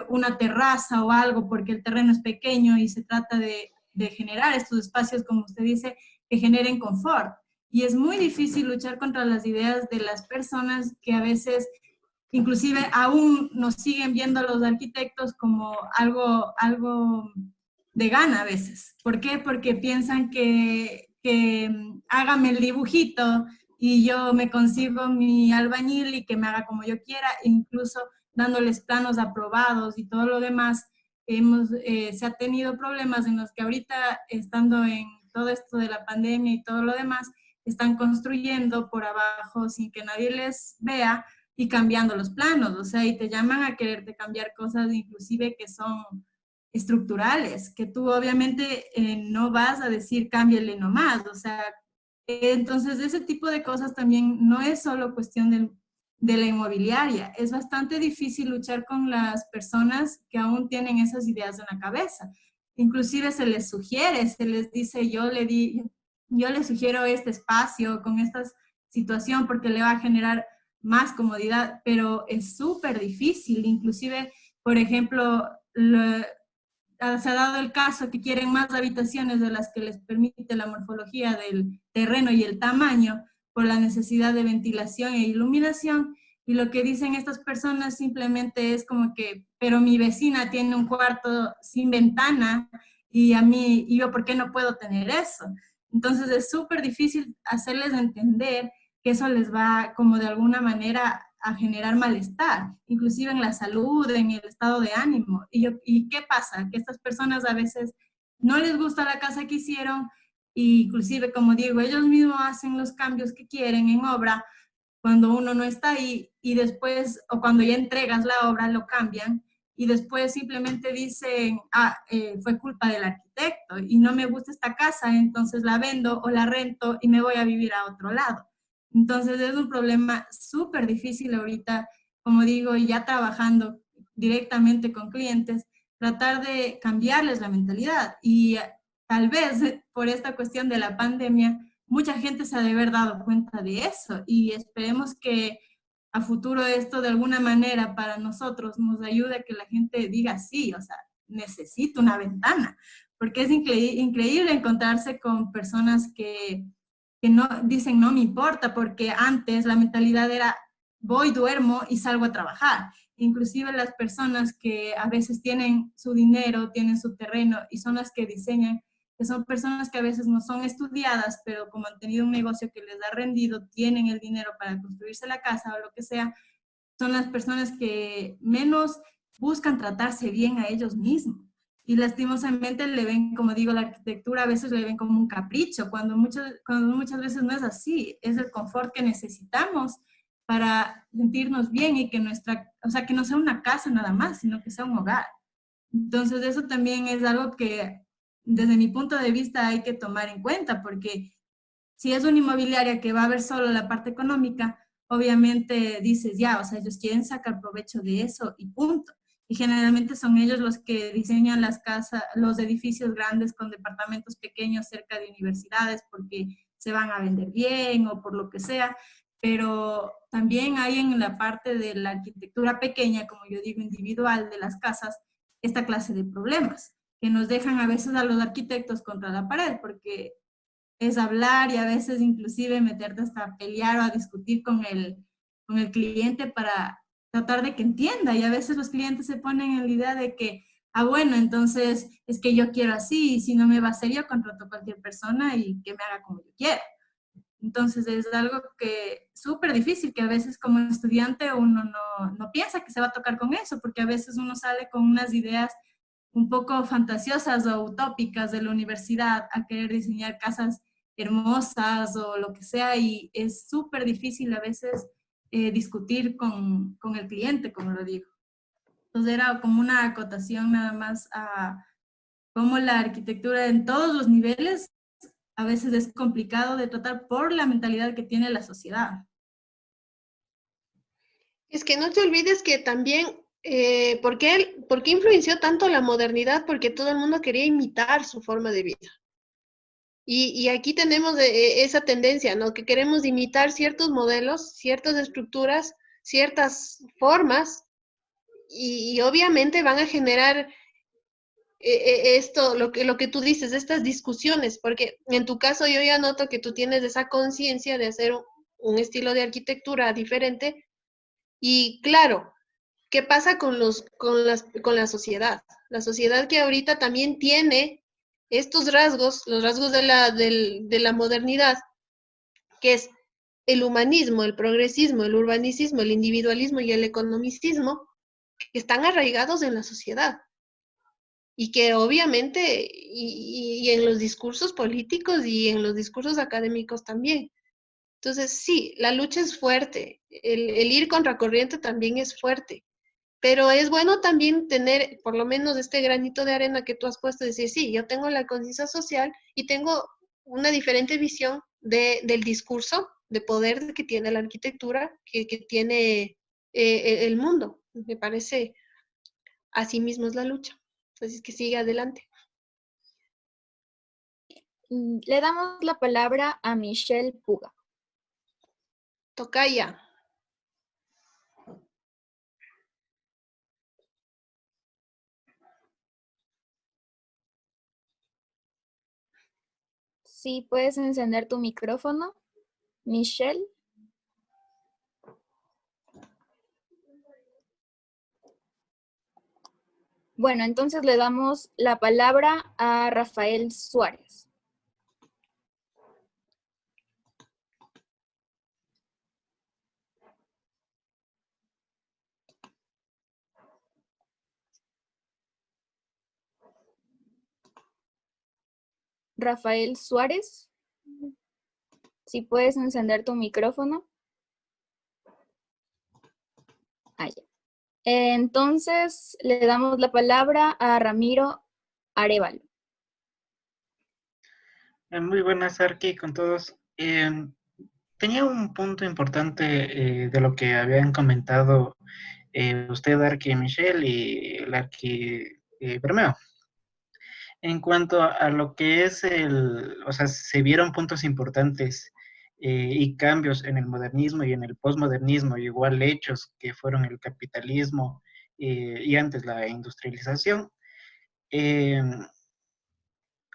una terraza o algo porque el terreno es pequeño y se trata de generar estos espacios, como usted dice, que generen confort. Y es muy difícil luchar contra las ideas de las personas que a veces inclusive aún nos siguen viendo a los arquitectos como algo de gana a veces. ¿Por qué? Porque piensan que hágame el dibujito y yo me consigo mi albañil y que me haga como yo quiera, e incluso dándoles planos aprobados y todo lo demás. Se ha tenido problemas en los que ahorita, estando en todo esto de la pandemia y todo lo demás, están construyendo por abajo sin que nadie les vea y cambiando los planos, o sea, y te llaman a quererte cambiar cosas inclusive que son estructurales, que tú obviamente no vas a decir cámbiale nomás, o sea, entonces ese tipo de cosas también no es solo cuestión de la inmobiliaria, es bastante difícil luchar con las personas que aún tienen esas ideas en la cabeza. Inclusive se les sugiere, se les dice, yo le sugiero este espacio con esta situación porque le va a generar más comodidad, pero es súper difícil. Inclusive, por ejemplo, se ha dado el caso que quieren más habitaciones de las que les permite la morfología del terreno y el tamaño por la necesidad de ventilación e iluminación, y lo que dicen estas personas simplemente es como que, pero mi vecina tiene un cuarto sin ventana y yo ¿por qué no puedo tener eso? Entonces es súper difícil hacerles entender que eso les va como de alguna manera a generar malestar, inclusive en la salud, en el estado de ánimo. ¿Y qué pasa? Que estas personas a veces no les gusta la casa que hicieron, e inclusive, como digo, ellos mismos hacen los cambios que quieren en obra cuando uno no está ahí, y después, o cuando ya entregas la obra, lo cambian, y después simplemente dicen, fue culpa del arquitecto, y no me gusta esta casa, entonces la vendo o la rento y me voy a vivir a otro lado. Entonces es un problema súper difícil ahorita, como digo, ya trabajando directamente con clientes, tratar de cambiarles la mentalidad. Y tal vez por esta cuestión de la pandemia, mucha gente se ha de haber dado cuenta de eso, y esperemos que a futuro esto de alguna manera para nosotros nos ayude a que la gente diga sí, o sea, necesito una ventana, porque es increíble encontrarse con personas que no dicen no me importa, porque antes la mentalidad era voy, duermo y salgo a trabajar. Inclusive las personas que a veces tienen su dinero, tienen su terreno y son las que diseñan, que son personas que a veces no son estudiadas, pero como han tenido un negocio que les ha rendido, tienen el dinero para construirse la casa o lo que sea, son las personas que menos buscan tratarse bien a ellos mismos. Y lastimosamente le ven, como digo, la arquitectura a veces le ven como un capricho, cuando muchas veces no es así, es el confort que necesitamos para sentirnos bien y que que no sea una casa nada más, sino que sea un hogar. Entonces eso también es algo que desde mi punto de vista hay que tomar en cuenta, porque si es una inmobiliaria que va a ver solo la parte económica, obviamente dices ya, o sea, ellos quieren sacar provecho de eso y punto. Y generalmente son ellos los que diseñan las casas, los edificios grandes con departamentos pequeños cerca de universidades porque se van a vender bien o por lo que sea, pero también hay en la parte de la arquitectura pequeña, como yo digo, individual de las casas, esta clase de problemas que nos dejan a veces a los arquitectos contra la pared, porque es hablar y a veces inclusive meterte hasta a pelear o a discutir con el cliente para tratar de que entienda, y a veces los clientes se ponen en la idea de que, bueno, entonces es que yo quiero así, y si no me va a hacer yo contrato a cualquier persona y que me haga como yo quiera. Entonces es algo que súper difícil, que a veces como estudiante uno no piensa que se va a tocar con eso, porque a veces uno sale con unas ideas un poco fantasiosas o utópicas de la universidad a querer diseñar casas hermosas o lo que sea, y es súper difícil a veces discutir con el cliente, como lo digo. Entonces era como una acotación nada más a cómo la arquitectura en todos los niveles a veces es complicado de tratar por la mentalidad que tiene la sociedad. Es que no te olvides que también, ¿por qué influenció tanto la modernidad? Porque todo el mundo quería imitar su forma de vida. Y aquí tenemos esa tendencia, ¿no? Que queremos imitar ciertos modelos, ciertas estructuras, ciertas formas, y obviamente van a generar esto, lo que tú dices, estas discusiones, porque en tu caso yo ya noto que tú tienes esa conciencia de hacer un estilo de arquitectura diferente, Y claro, ¿qué pasa con la sociedad? La sociedad que ahorita también tiene estos rasgos, los rasgos de la modernidad, que es el humanismo, el progresismo, el urbanicismo, el individualismo y el economicismo, que están arraigados en la sociedad. Y que obviamente, y en los discursos políticos y en los discursos académicos también. Entonces, sí, la lucha es fuerte, el ir contracorriente también es fuerte, pero es bueno también tener por lo menos este granito de arena que tú has puesto, decir, sí, yo tengo la conciencia social y tengo una diferente visión del discurso de poder que tiene la arquitectura, que tiene el mundo. Me parece, así mismo es la lucha. Así es que sigue adelante. Le damos la palabra a Michelle Puga. Tocaya. Sí, puedes encender tu micrófono, Michelle. Bueno, entonces le damos la palabra a Rafael Suárez. Rafael Suárez, si puedes encender tu micrófono. Ah, ya. Entonces le damos la palabra a Ramiro Arévalo. Muy buenas, Arqui, con todos. Tenía un punto importante de lo que habían comentado usted, Arqui Michelle, y el Arqui Bermeo. En cuanto a lo que es o sea, se vieron puntos importantes y cambios en el modernismo y en el posmodernismo, igual hechos que fueron el capitalismo y antes la industrialización.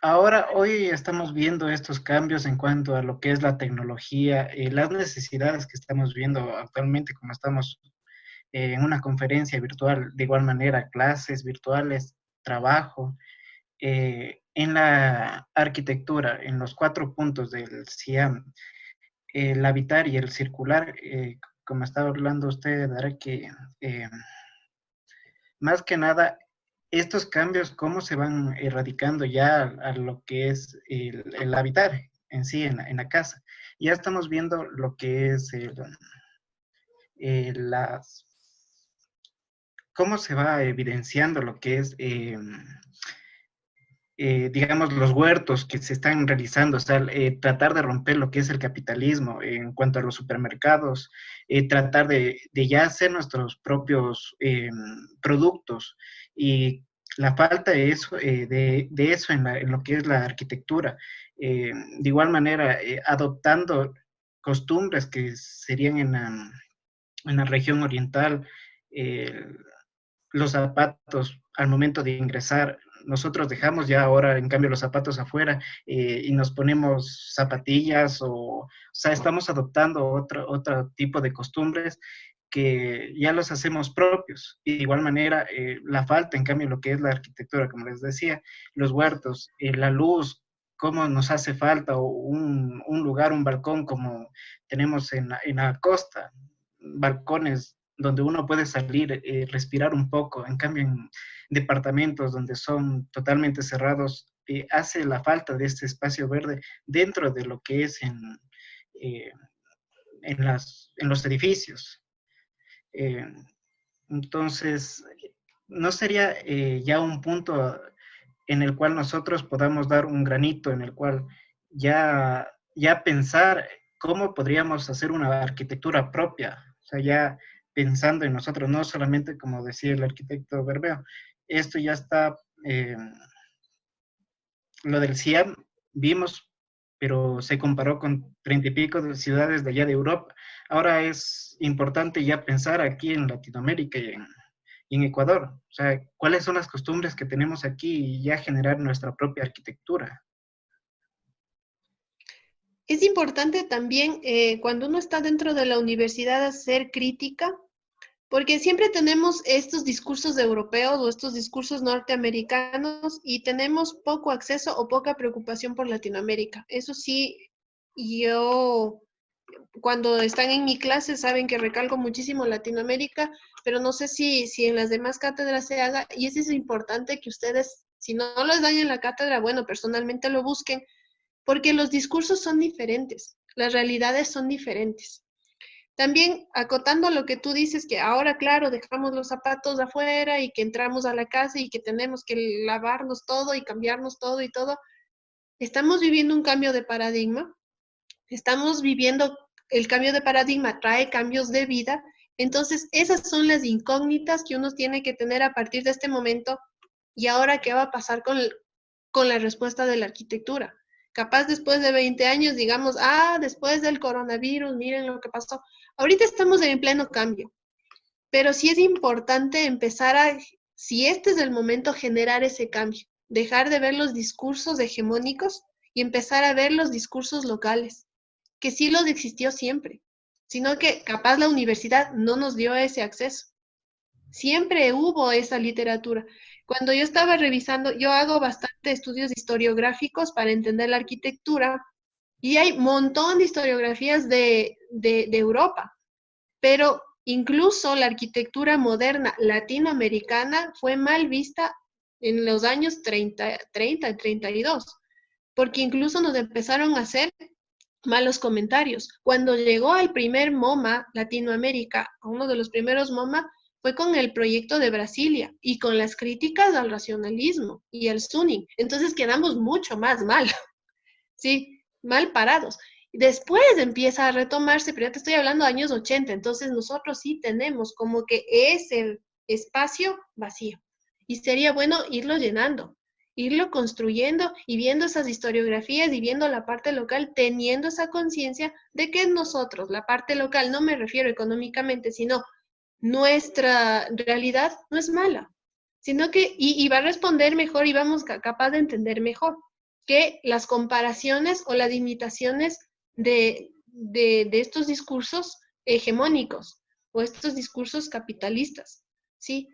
Ahora, hoy estamos viendo estos cambios en cuanto a lo que es la tecnología, las necesidades que estamos viendo actualmente, como estamos en una conferencia virtual, de igual manera, clases virtuales, trabajo, en la arquitectura, en los 4 puntos del CIAM, el habitar y el circular, como estaba hablando usted, Dara, que más que nada, estos cambios, ¿cómo se van erradicando ya a lo que es el habitar en sí, en la casa? Ya estamos viendo lo que es cómo se va evidenciando lo que es, digamos, los huertos que se están realizando, o sea, tratar de romper lo que es el capitalismo en cuanto a los supermercados, tratar de ya hacer nuestros propios productos y la falta de eso, de eso en lo que es la arquitectura. De igual manera, adoptando costumbres que serían en la región oriental, los zapatos al momento de ingresar, nosotros dejamos ya ahora en cambio los zapatos afuera y nos ponemos zapatillas o sea, estamos adoptando otro tipo de costumbres que ya los hacemos propios. Y de igual manera, la falta, en cambio, lo que es la arquitectura, como les decía, los huertos, la luz, cómo nos hace falta, o un lugar, un balcón como tenemos en la costa, balcones donde uno puede salir, respirar un poco. En cambio, en departamentos donde son totalmente cerrados, hace la falta de este espacio verde dentro de lo que es en los edificios. Entonces, ¿no sería ya un punto en el cual nosotros podamos dar un granito, en el cual ya pensar cómo podríamos hacer una arquitectura propia? O sea, ya pensando en nosotros, no solamente como decía el arquitecto Bermeo, esto ya está, lo del CIAM, vimos, pero se comparó con 30 y pico de ciudades de allá de Europa. Ahora es importante ya pensar aquí en Latinoamérica y en Ecuador. O sea, ¿cuáles son las costumbres que tenemos aquí y ya generar nuestra propia arquitectura? Es importante también cuando uno está dentro de la universidad hacer crítica Porque siempre tenemos estos discursos europeos o estos discursos norteamericanos y tenemos poco acceso o poca preocupación por Latinoamérica. Eso sí, yo cuando están en mi clase saben que recalco muchísimo Latinoamérica, pero no sé si en las demás cátedras se haga, y eso es importante que ustedes, si no les dan en la cátedra, bueno, personalmente lo busquen, porque los discursos son diferentes, las realidades son diferentes. También acotando lo que tú dices, que ahora, claro, dejamos los zapatos afuera y que entramos a la casa y que tenemos que lavarnos todo y cambiarnos todo y todo, estamos viviendo un cambio de paradigma, estamos viviendo, el cambio de paradigma trae cambios de vida, entonces esas son las incógnitas que uno tiene que tener a partir de este momento. Y ahora, ¿qué va a pasar con la respuesta de la arquitectura? Capaz después de 20 años, digamos, después del coronavirus, miren lo que pasó. Ahorita estamos en pleno cambio, pero sí es importante empezar si este es el momento, generar ese cambio, dejar de ver los discursos hegemónicos y empezar a ver los discursos locales, que sí los existió siempre, sino que capaz la universidad no nos dio ese acceso. Siempre hubo esa literatura. Cuando yo estaba revisando, yo hago bastante estudios historiográficos para entender la arquitectura y hay un montón de historiografías de Europa, pero incluso la arquitectura moderna latinoamericana fue mal vista en los años 30 y 32, porque incluso nos empezaron a hacer malos comentarios. Cuando llegó al primer MoMA Latinoamérica, a uno de los primeros MoMA, fue con el proyecto de Brasilia y con las críticas al racionalismo y al Suning. Entonces quedamos mucho más mal, ¿sí? Mal parados. Después empieza a retomarse, pero ya te estoy hablando de años 80, entonces nosotros sí tenemos como que ese espacio vacío. Y sería bueno irlo llenando, irlo construyendo y viendo esas historiografías y viendo la parte local, teniendo esa conciencia de que nosotros, la parte local, no me refiero económicamente, sino nuestra realidad no es mala, sino que, y va a responder mejor y vamos capaz de entender mejor que las comparaciones o las imitaciones de estos discursos hegemónicos o estos discursos capitalistas, ¿sí?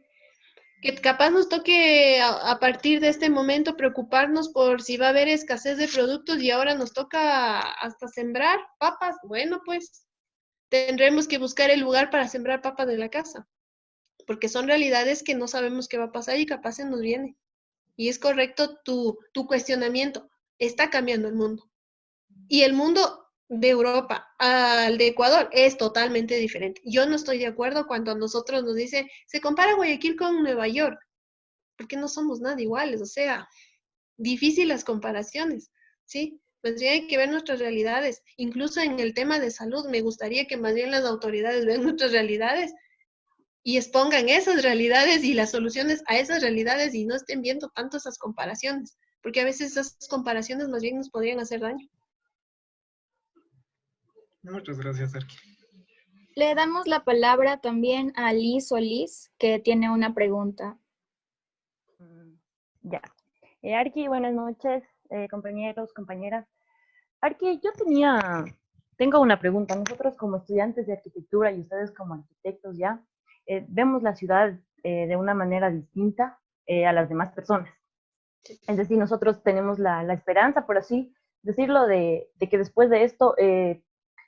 Que capaz nos toque a partir de este momento preocuparnos por si va a haber escasez de productos y ahora nos toca hasta sembrar papas. Bueno, pues tendremos que buscar el lugar para sembrar papas de la casa, porque son realidades que no sabemos qué va a pasar y capaz se nos viene. Y es correcto tu cuestionamiento. Está cambiando el mundo. Y el mundo de Europa al de Ecuador es totalmente diferente. Yo no estoy de acuerdo cuando a nosotros nos dicen, se compara Guayaquil con Nueva York, porque no somos nada iguales, o sea, difícil las comparaciones, ¿sí? Pues bien hay que ver nuestras realidades. Incluso en el tema de salud, me gustaría que más bien las autoridades vean nuestras realidades y expongan esas realidades y las soluciones a esas realidades y no estén viendo tanto esas comparaciones, porque a veces esas comparaciones más bien nos podrían hacer daño. Muchas gracias, Arqui. Le damos la palabra también a Liz Solís, que tiene una pregunta. Ya. Arqui, buenas noches, compañeros, compañeras. Arqui, tengo una pregunta. Nosotros como estudiantes de arquitectura y ustedes como arquitectos ya, vemos la ciudad de una manera distinta a las demás personas. Es decir, nosotros tenemos la esperanza, por así decirlo, de que después de esto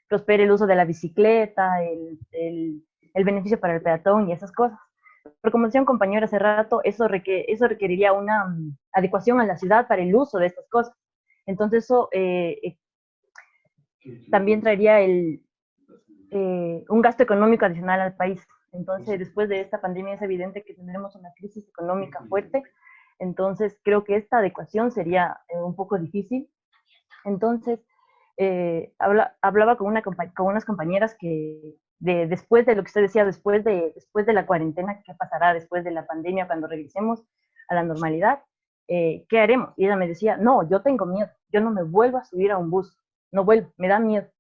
prospere el uso de la bicicleta, el beneficio para el peatón y esas cosas. Pero como decía un compañero hace rato, eso requeriría una adecuación a la ciudad para el uso de estas cosas. Entonces eso también traería un gasto económico adicional al país. Entonces, después de esta pandemia es evidente que tendremos una crisis económica fuerte. Entonces, creo que esta adecuación sería un poco difícil. Entonces, hablaba con unas compañeras que después de lo que usted decía, después de la cuarentena, ¿qué pasará después de la pandemia cuando regresemos a la normalidad? ¿Qué haremos? Y ella me decía, no, yo tengo miedo, yo no me vuelvo a subir a un bus, no vuelvo, me da miedo.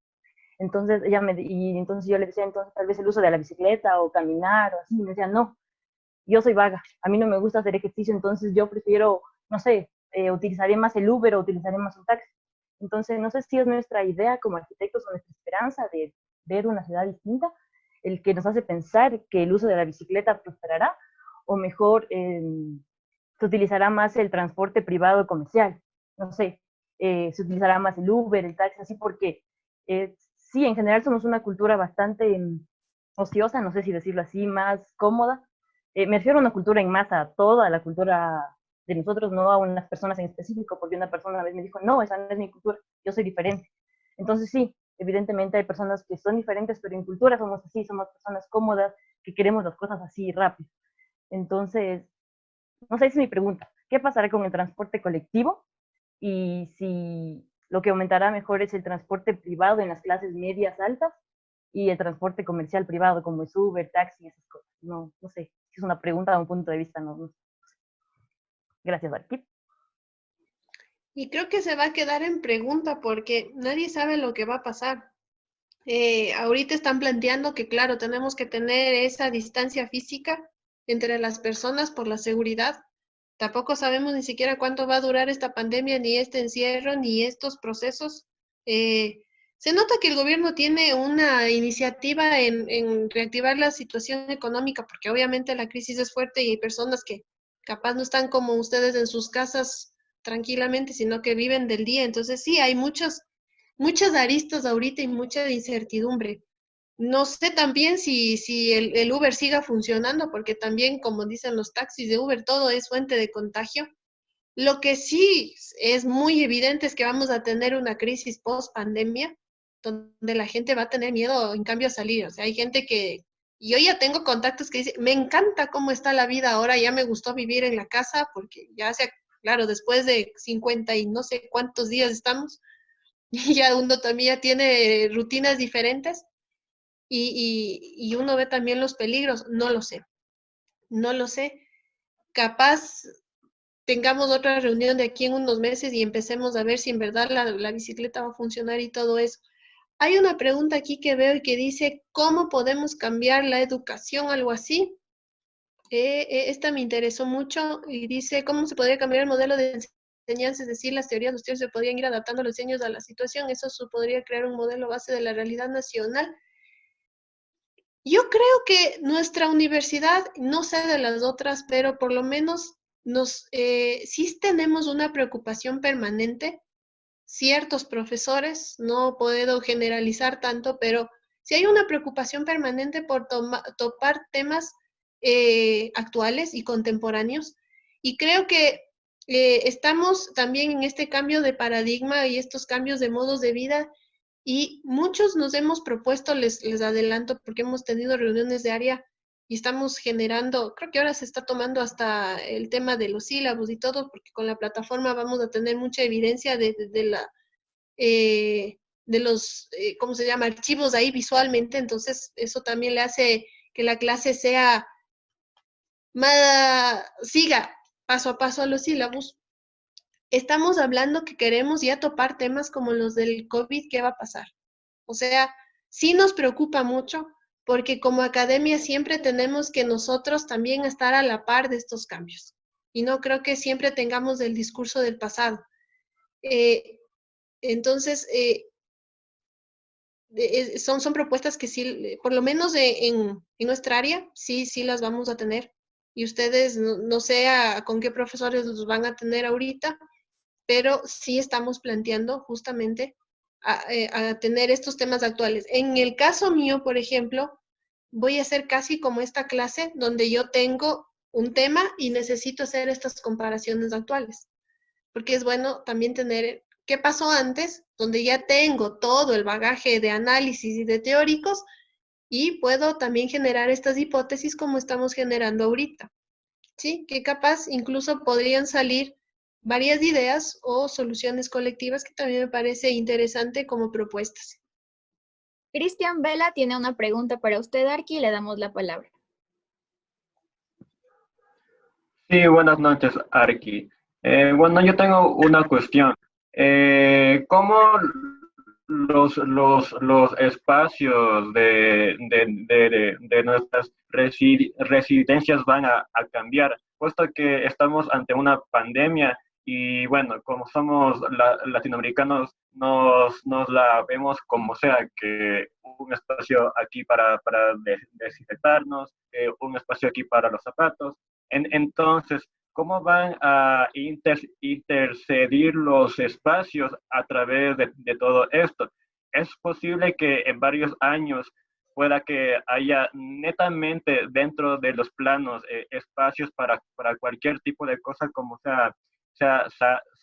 Entonces, entonces yo le decía, entonces tal vez el uso de la bicicleta o caminar o así, y me decía, no, yo soy vaga, a mí no me gusta hacer ejercicio, entonces yo prefiero, no sé, utilizaré más el Uber o utilizaré más un taxi. Entonces, no sé si es nuestra idea como arquitectos o nuestra esperanza de ver una ciudad distinta. el que nos hace pensar que el uso de la bicicleta prosperará, o mejor se utilizará más el transporte privado comercial, no sé, se utilizará más el Uber, el taxi, así porque sí, en general somos una cultura bastante ociosa, no sé si decirlo así, más cómoda. Me refiero a una cultura en masa, a toda la cultura de nosotros, no a unas personas en específico, porque una persona una vez me dijo, no, esa no es mi cultura, yo soy diferente. Entonces sí, evidentemente hay personas que son diferentes, pero en cultura somos así, somos personas cómodas, que queremos las cosas así rápido. Entonces, no sé, esa es mi pregunta. ¿Qué pasará con el transporte colectivo? Y si lo que aumentará mejor es el transporte privado en las clases medias altas y el transporte comercial privado como es Uber, taxi, esas cosas. No, no sé, es una pregunta de un punto de vista, no sé. Gracias, Arquip. Y creo que se va a quedar en pregunta porque nadie sabe lo que va a pasar. Ahorita están planteando que, claro, tenemos que tener esa distancia física entre las personas por la seguridad. Tampoco sabemos ni siquiera cuánto va a durar esta pandemia, ni este encierro, ni estos procesos. Se nota que el gobierno tiene una iniciativa en reactivar la situación económica, porque obviamente la crisis es fuerte y hay personas que capaz no están como ustedes en sus casas tranquilamente, sino que viven del día. Entonces sí, hay muchas aristas ahorita y mucha incertidumbre. No sé también si el Uber siga funcionando, porque también, como dicen los taxis de Uber, todo es fuente de contagio. Lo que sí es muy evidente es que vamos a tener una crisis post pandemia, donde la gente va a tener miedo, en cambio, a salir. O sea, hay gente que, yo ya tengo contactos que dicen, me encanta cómo está la vida ahora, ya me gustó vivir en la casa, porque ya sea, claro, después de 50 y no sé cuántos días estamos, ya uno también ya tiene rutinas diferentes y uno ve también los peligros. No lo sé, no lo sé. Capaz tengamos otra reunión de aquí en unos meses y empecemos a ver si en verdad la bicicleta va a funcionar y todo eso. Hay una pregunta aquí que veo y que dice, ¿cómo podemos cambiar la educación? Algo así. Esta me interesó mucho y dice, ¿cómo se podría cambiar el modelo de enseñanza? Es decir, las teorías, los estudios se podrían ir adaptando los diseños a la situación. Eso podría crear un modelo base de la realidad nacional. Yo creo que nuestra universidad, no sé de las otras, pero por lo menos sí tenemos una preocupación permanente. Ciertos profesores, no puedo generalizar tanto, pero sí hay una preocupación permanente por topar temas actuales y contemporáneos. Y creo que estamos también en este cambio de paradigma y estos cambios de modos de vida y muchos nos hemos propuesto, les adelanto, porque hemos tenido reuniones de área y estamos generando, creo que ahora se está tomando hasta el tema de los sílabos y todo, porque con la plataforma vamos a tener mucha evidencia de los, ¿cómo se llama?, archivos ahí visualmente, entonces eso también le hace que la clase sea siga paso a paso a los sílabos. Estamos hablando que queremos ya topar temas como los del COVID, ¿qué va a pasar? O sea, sí nos preocupa mucho porque como academia siempre tenemos que nosotros también estar a la par de estos cambios. Y no creo que siempre tengamos el discurso del pasado. Entonces, son propuestas que sí, por lo menos en nuestra área, sí las vamos a tener. Y ustedes, no sé con qué profesores los van a tener ahorita, pero sí estamos planteando justamente a tener estos temas actuales. En el caso mío, por ejemplo, voy a hacer casi como esta clase donde yo tengo un tema y necesito hacer estas comparaciones actuales, porque es bueno también tener qué pasó antes, donde ya tengo todo el bagaje de análisis y de teóricos y puedo también generar estas hipótesis como estamos generando ahorita, ¿sí? Que capaz incluso podrían salir varias ideas o soluciones colectivas que también me parece interesante como propuestas. Cristian Vela tiene una pregunta para usted, Arqui, y le damos la palabra. Sí, buenas noches, Arqui. Bueno, yo tengo una cuestión. ¿Cómo los espacios de nuestras residencias van a cambiar? Puesto que estamos ante una pandemia y bueno, como somos latinoamericanos, nos la vemos como sea, que un espacio aquí para desinfectarnos, un espacio aquí para los zapatos. Entonces, ¿cómo van a intercedir los espacios a través de todo esto? Es posible que en varios años pueda que haya netamente dentro de los planos espacios para cualquier tipo de cosa, como sea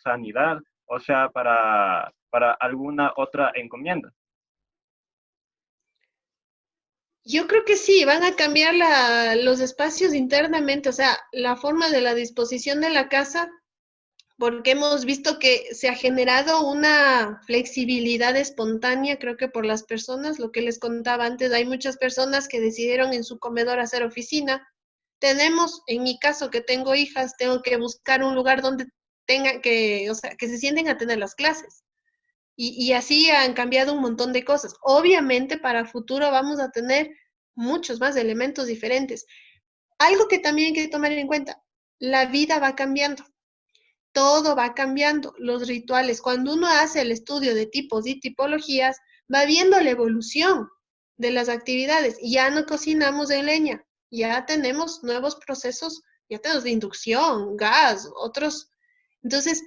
sanidad, o sea para alguna otra encomienda. Yo creo que sí, van a cambiar los espacios internamente, o sea, la forma de la disposición de la casa, porque hemos visto que se ha generado una flexibilidad espontánea, creo que por las personas, lo que les contaba antes, hay muchas personas que decidieron en su comedor hacer oficina. Tenemos, en mi caso que tengo hijas, tengo que buscar un lugar donde tengan que, o sea, que se sienten a tener las clases. Y así han cambiado un montón de cosas. Obviamente para futuro vamos a tener muchos más elementos diferentes. Algo que también hay que tomar en cuenta, la vida va cambiando, todo va cambiando, los rituales. Cuando uno hace el estudio de tipos y tipologías, va viendo la evolución de las actividades. Ya no cocinamos en leña, ya tenemos nuevos procesos, ya tenemos de inducción, gas, otros. Entonces,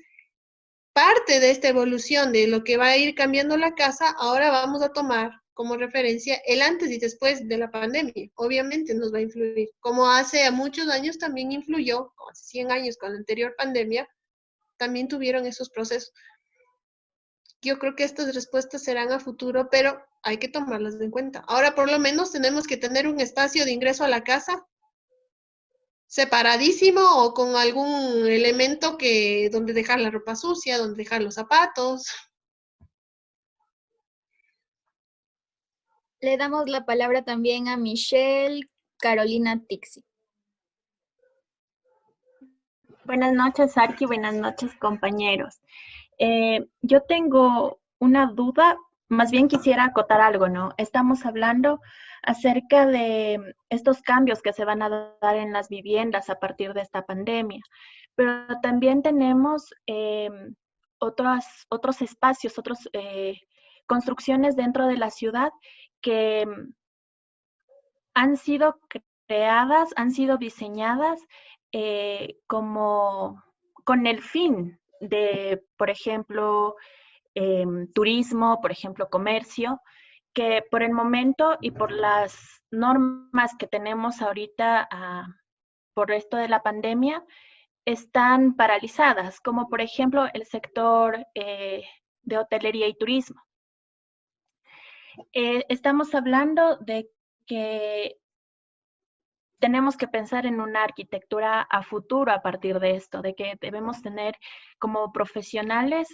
parte de esta evolución de lo que va a ir cambiando la casa, ahora vamos a tomar como referencia el antes y después de la pandemia. Obviamente nos va a influir. Como hace muchos años también influyó, como hace 100 años con la anterior pandemia, también tuvieron esos procesos. Yo creo que estas respuestas serán a futuro, pero hay que tomarlas en cuenta. Ahora por lo menos tenemos que tener un espacio de ingreso a la casa separadísimo o con algún elemento que donde dejar la ropa sucia, donde dejar los zapatos. Le damos la palabra también a Michelle Carolina Tixi. Buenas noches, Arqui. Buenas noches, compañeros. Yo tengo una duda, más bien quisiera acotar algo, ¿no? Estamos hablando acerca de estos cambios que se van a dar en las viviendas a partir de esta pandemia, pero también tenemos otros espacios, otras construcciones dentro de la ciudad que han sido creadas, han sido diseñadas como con el fin de, por ejemplo, turismo, por ejemplo, comercio, que por el momento y por las normas que tenemos ahorita por esto de la pandemia, están paralizadas, como por ejemplo el sector de hotelería y turismo. Estamos hablando de que tenemos que pensar en una arquitectura a futuro a partir de esto, de que debemos tener como profesionales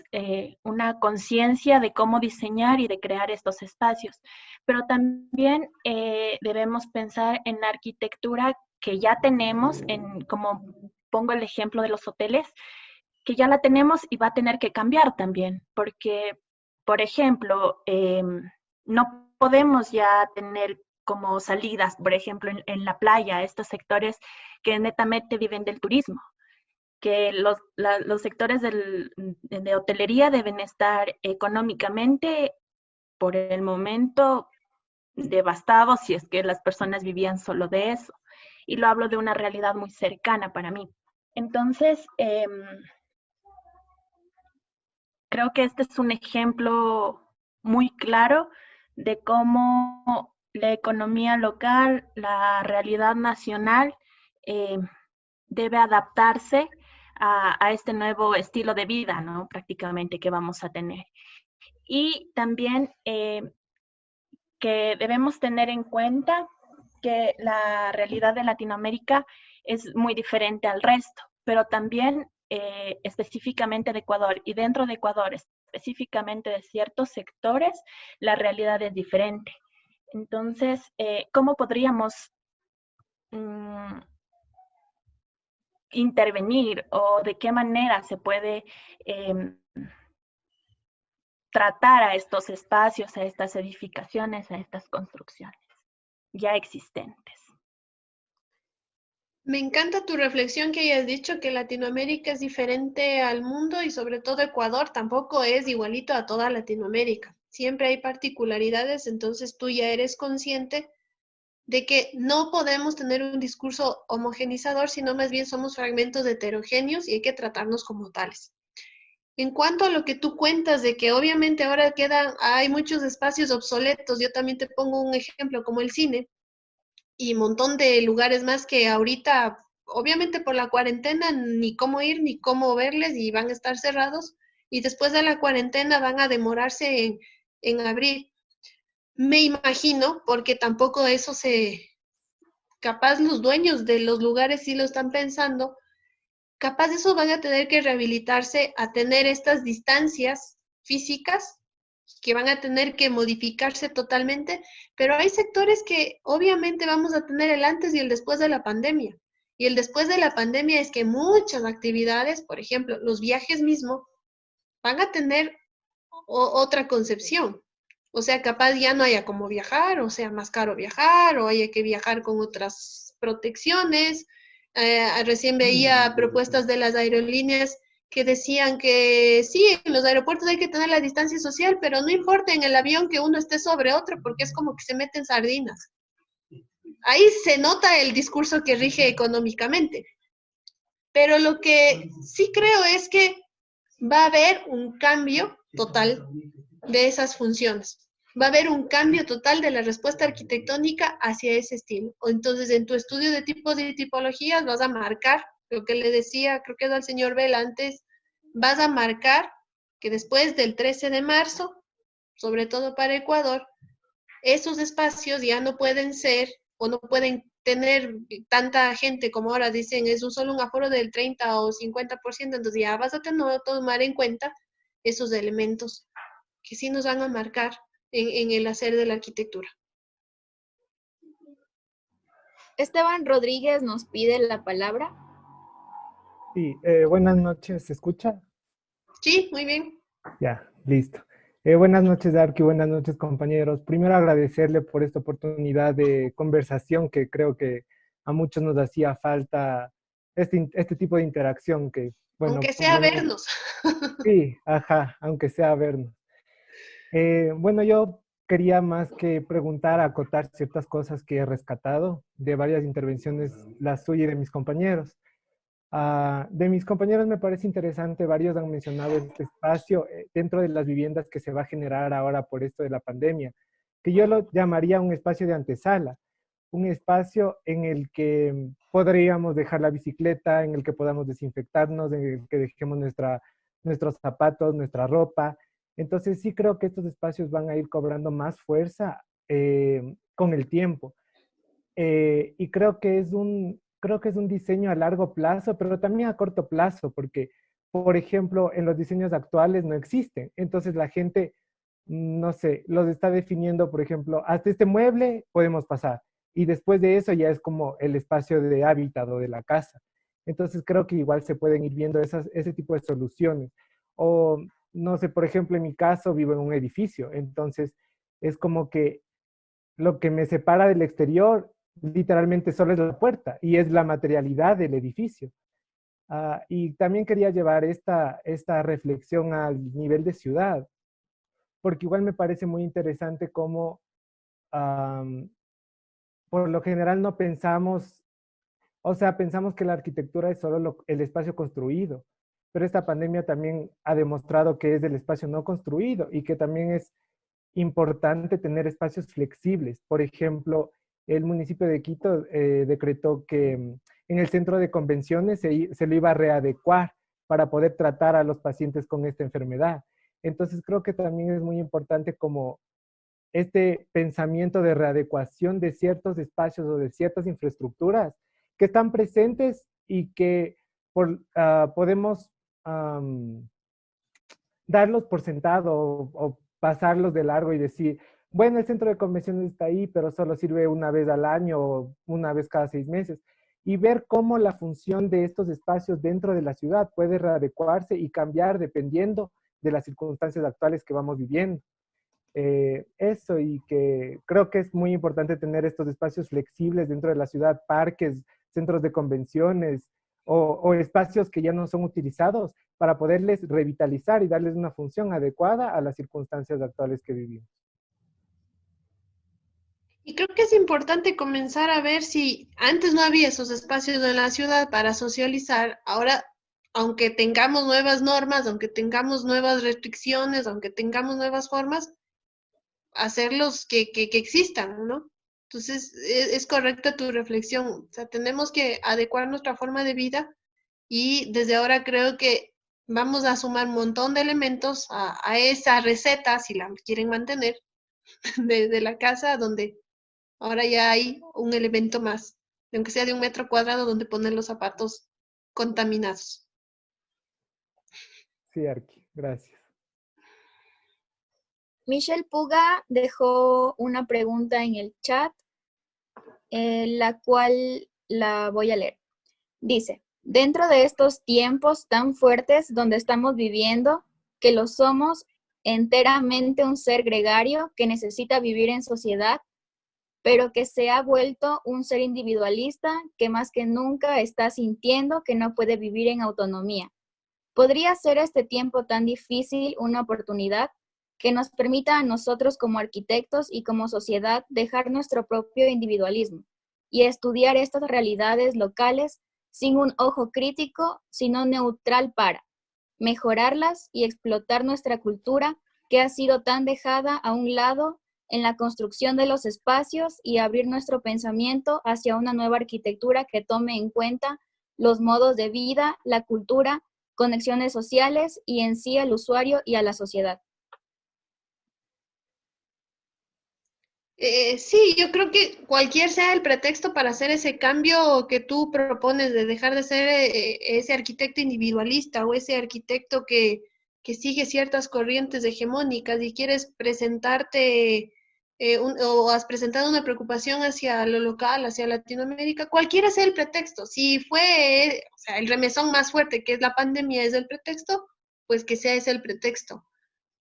una conciencia de cómo diseñar y de crear estos espacios, pero también debemos pensar en la arquitectura que ya tenemos, como pongo el ejemplo de los hoteles, que ya la tenemos y va a tener que cambiar también, porque, por ejemplo, no podemos ya tener como salidas, por ejemplo, en la playa, estos sectores que netamente viven del turismo, que los sectores de hotelería deben estar económicamente, por el momento, devastados si es que las personas vivían solo de eso. Y lo hablo de una realidad muy cercana para mí. Entonces, creo que este es un ejemplo muy claro de cómo la economía local, la realidad nacional, debe adaptarse a este nuevo estilo de vida, ¿no? Prácticamente que vamos a tener. Y también que debemos tener en cuenta que la realidad de Latinoamérica es muy diferente al resto, pero también específicamente de Ecuador, y dentro de Ecuador, específicamente de ciertos sectores, la realidad es diferente. Entonces, ¿cómo podríamos intervenir o de qué manera se puede tratar a estos espacios, a estas edificaciones, a estas construcciones ya existentes? Me encanta tu reflexión que hayas dicho que Latinoamérica es diferente al mundo y sobre todo Ecuador tampoco es igualito a toda Latinoamérica. Siempre hay particularidades, entonces tú ya eres consciente de que no podemos tener un discurso homogenizador, sino más bien somos fragmentos heterogéneos y hay que tratarnos como tales. En cuanto a lo que tú cuentas de que obviamente ahora hay muchos espacios obsoletos, yo también te pongo un ejemplo como el cine y un montón de lugares más que ahorita, obviamente por la cuarentena, ni cómo ir, ni cómo verles y van a estar cerrados y después de la cuarentena van a demorarse en abrir. Me imagino, porque tampoco capaz los dueños de los lugares sí lo están pensando, capaz de eso van a tener que rehabilitarse a tener estas distancias físicas que van a tener que modificarse totalmente, pero hay sectores que obviamente vamos a tener el antes y el después de la pandemia. Y el después de la pandemia es que muchas actividades, por ejemplo, los viajes mismos, van a tener otra concepción. O sea, capaz ya no haya como viajar, o sea, más caro viajar, o haya que viajar con otras protecciones. Recién veía propuestas de las aerolíneas que decían que sí, en los aeropuertos hay que tener la distancia social, pero no importa en el avión que uno esté sobre otro, porque es como que se meten sardinas. Ahí se nota el discurso que rige económicamente. Pero lo que sí creo es que va a haber un cambio total de esas funciones. Va a haber un cambio total de la respuesta arquitectónica hacia ese estilo. Entonces, en tu estudio de tipos y tipologías vas a marcar lo que le decía, creo que era al señor Bell antes, vas a marcar que después del 13 de marzo, sobre todo para Ecuador, esos espacios ya no pueden ser o no pueden tener tanta gente como ahora dicen, es solo un aforo del 30 o 50%, entonces ya vas a tener que tomar en cuenta esos elementos que sí nos van a marcar en el hacer de la arquitectura. Esteban Rodríguez nos pide la palabra. Sí, buenas noches, ¿se escucha? Sí, muy bien. Ya, listo. Buenas noches, Arqui, buenas noches, compañeros. Primero agradecerle por esta oportunidad de conversación que creo que a muchos nos hacía falta este tipo de interacción que, bueno... Aunque sea vernos. Sí, ajá, aunque sea vernos. Bueno, yo quería más que preguntar, acotar ciertas cosas que he rescatado de varias intervenciones, la suya y de mis compañeros. De mis compañeros me parece interesante, varios han mencionado este espacio dentro de las viviendas que se va a generar ahora por esto de la pandemia, que yo lo llamaría un espacio de antesala, un espacio en el que podríamos dejar la bicicleta, en el que podamos desinfectarnos, en el que dejemos nuestros zapatos, nuestra ropa. Entonces sí creo que estos espacios van a ir cobrando más fuerza con el tiempo. Y creo que es un diseño a largo plazo, pero también a corto plazo, porque, por ejemplo, en los diseños actuales no existen. Entonces la gente, no sé, los está definiendo, por ejemplo, hasta este mueble podemos pasar. Y después de eso ya es como el espacio de hábitat o de la casa. Entonces creo que igual se pueden ir viendo ese tipo de soluciones. O, no sé, por ejemplo, en mi caso vivo en un edificio. Entonces es como que lo que me separa del exterior literalmente solo es la puerta y es la materialidad del edificio. Y también quería llevar esta reflexión al nivel de ciudad, porque igual me parece muy interesante cómo por lo general no pensamos, o sea, pensamos que la arquitectura es solo el espacio construido, pero esta pandemia también ha demostrado que es el espacio no construido y que también es importante tener espacios flexibles. Por ejemplo, el municipio de Quito decretó que en el centro de convenciones se lo iba a readecuar para poder tratar a los pacientes con esta enfermedad. Entonces creo que también es muy importante como este pensamiento de readecuación de ciertos espacios o de ciertas infraestructuras que están presentes y que podemos darlos por sentado o pasarlos de largo y decir, bueno, el centro de convenciones está ahí, pero solo sirve una vez al año o una vez cada 6 meses. Y ver cómo la función de estos espacios dentro de la ciudad puede readecuarse y cambiar dependiendo de las circunstancias actuales que vamos viviendo. Eso, y que creo que es muy importante tener estos espacios flexibles dentro de la ciudad, parques, centros de convenciones o espacios que ya no son utilizados para poderles revitalizar y darles una función adecuada a las circunstancias actuales que vivimos. Y creo que es importante comenzar a ver si antes no había esos espacios en la ciudad para socializar, ahora, aunque tengamos nuevas normas, aunque tengamos nuevas restricciones, aunque tengamos nuevas formas, hacerlos que existan, ¿no? Entonces, es correcta tu reflexión. O sea, tenemos que adecuar nuestra forma de vida y desde ahora creo que vamos a sumar un montón de elementos a esa receta, si la quieren mantener, de la casa, donde ahora ya hay un elemento más, aunque sea de 1 metro cuadrado, donde poner los zapatos contaminados. Sí, Arqui, gracias. Michelle Puga dejó una pregunta en el chat, la cual la voy a leer. Dice, dentro de estos tiempos tan fuertes donde estamos viviendo, que lo somos enteramente un ser gregario que necesita vivir en sociedad, pero que se ha vuelto un ser individualista que más que nunca está sintiendo que no puede vivir en autonomía. ¿Podría ser este tiempo tan difícil una oportunidad que nos permita a nosotros como arquitectos y como sociedad dejar nuestro propio individualismo y estudiar estas realidades locales sin un ojo crítico, sino neutral para mejorarlas y explotar nuestra cultura que ha sido tan dejada a un lado en la construcción de los espacios y abrir nuestro pensamiento hacia una nueva arquitectura que tome en cuenta los modos de vida, la cultura, conexiones sociales y en sí al usuario y a la sociedad? Sí, yo creo que cualquier sea el pretexto para hacer ese cambio que tú propones de dejar de ser ese arquitecto individualista o ese arquitecto que sigue ciertas corrientes hegemónicas y quieres presentarte o has presentado una preocupación hacia lo local, hacia Latinoamérica, cualquiera sea el pretexto. Si fue o sea, el remesón más fuerte, que es la pandemia, es el pretexto, pues que sea ese el pretexto.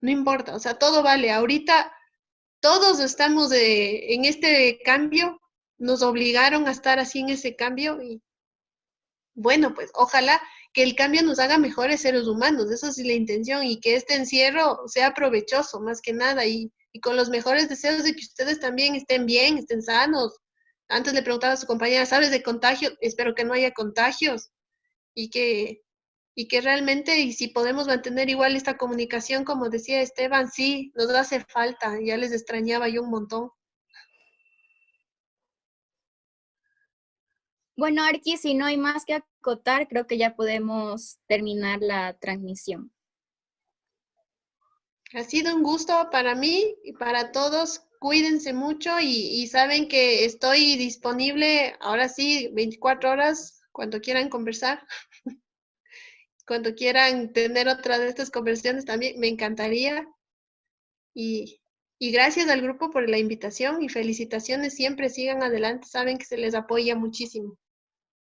No importa, o sea, todo vale. Ahorita todos estamos en este cambio, nos obligaron a estar así en ese cambio y bueno, pues ojalá que el cambio nos haga mejores seres humanos, esa es la intención y que este encierro sea provechoso más que nada y con los mejores deseos de que ustedes también estén bien, estén sanos. Antes le preguntaba a su compañera, ¿sabes de contagio? Espero que no haya contagios y que realmente, y si podemos mantener igual esta comunicación, como decía Esteban, sí, nos hace falta, ya les extrañaba yo un montón. Bueno, Arqui, si no hay más que acotar, creo que ya podemos terminar la transmisión. Ha sido un gusto para mí y para todos. Cuídense mucho y saben que estoy disponible ahora sí 24 horas cuando quieran conversar. Cuando quieran tener otra de estas conversaciones también me encantaría. Y gracias al grupo por la invitación y felicitaciones. Siempre sigan adelante. Saben que se les apoya muchísimo.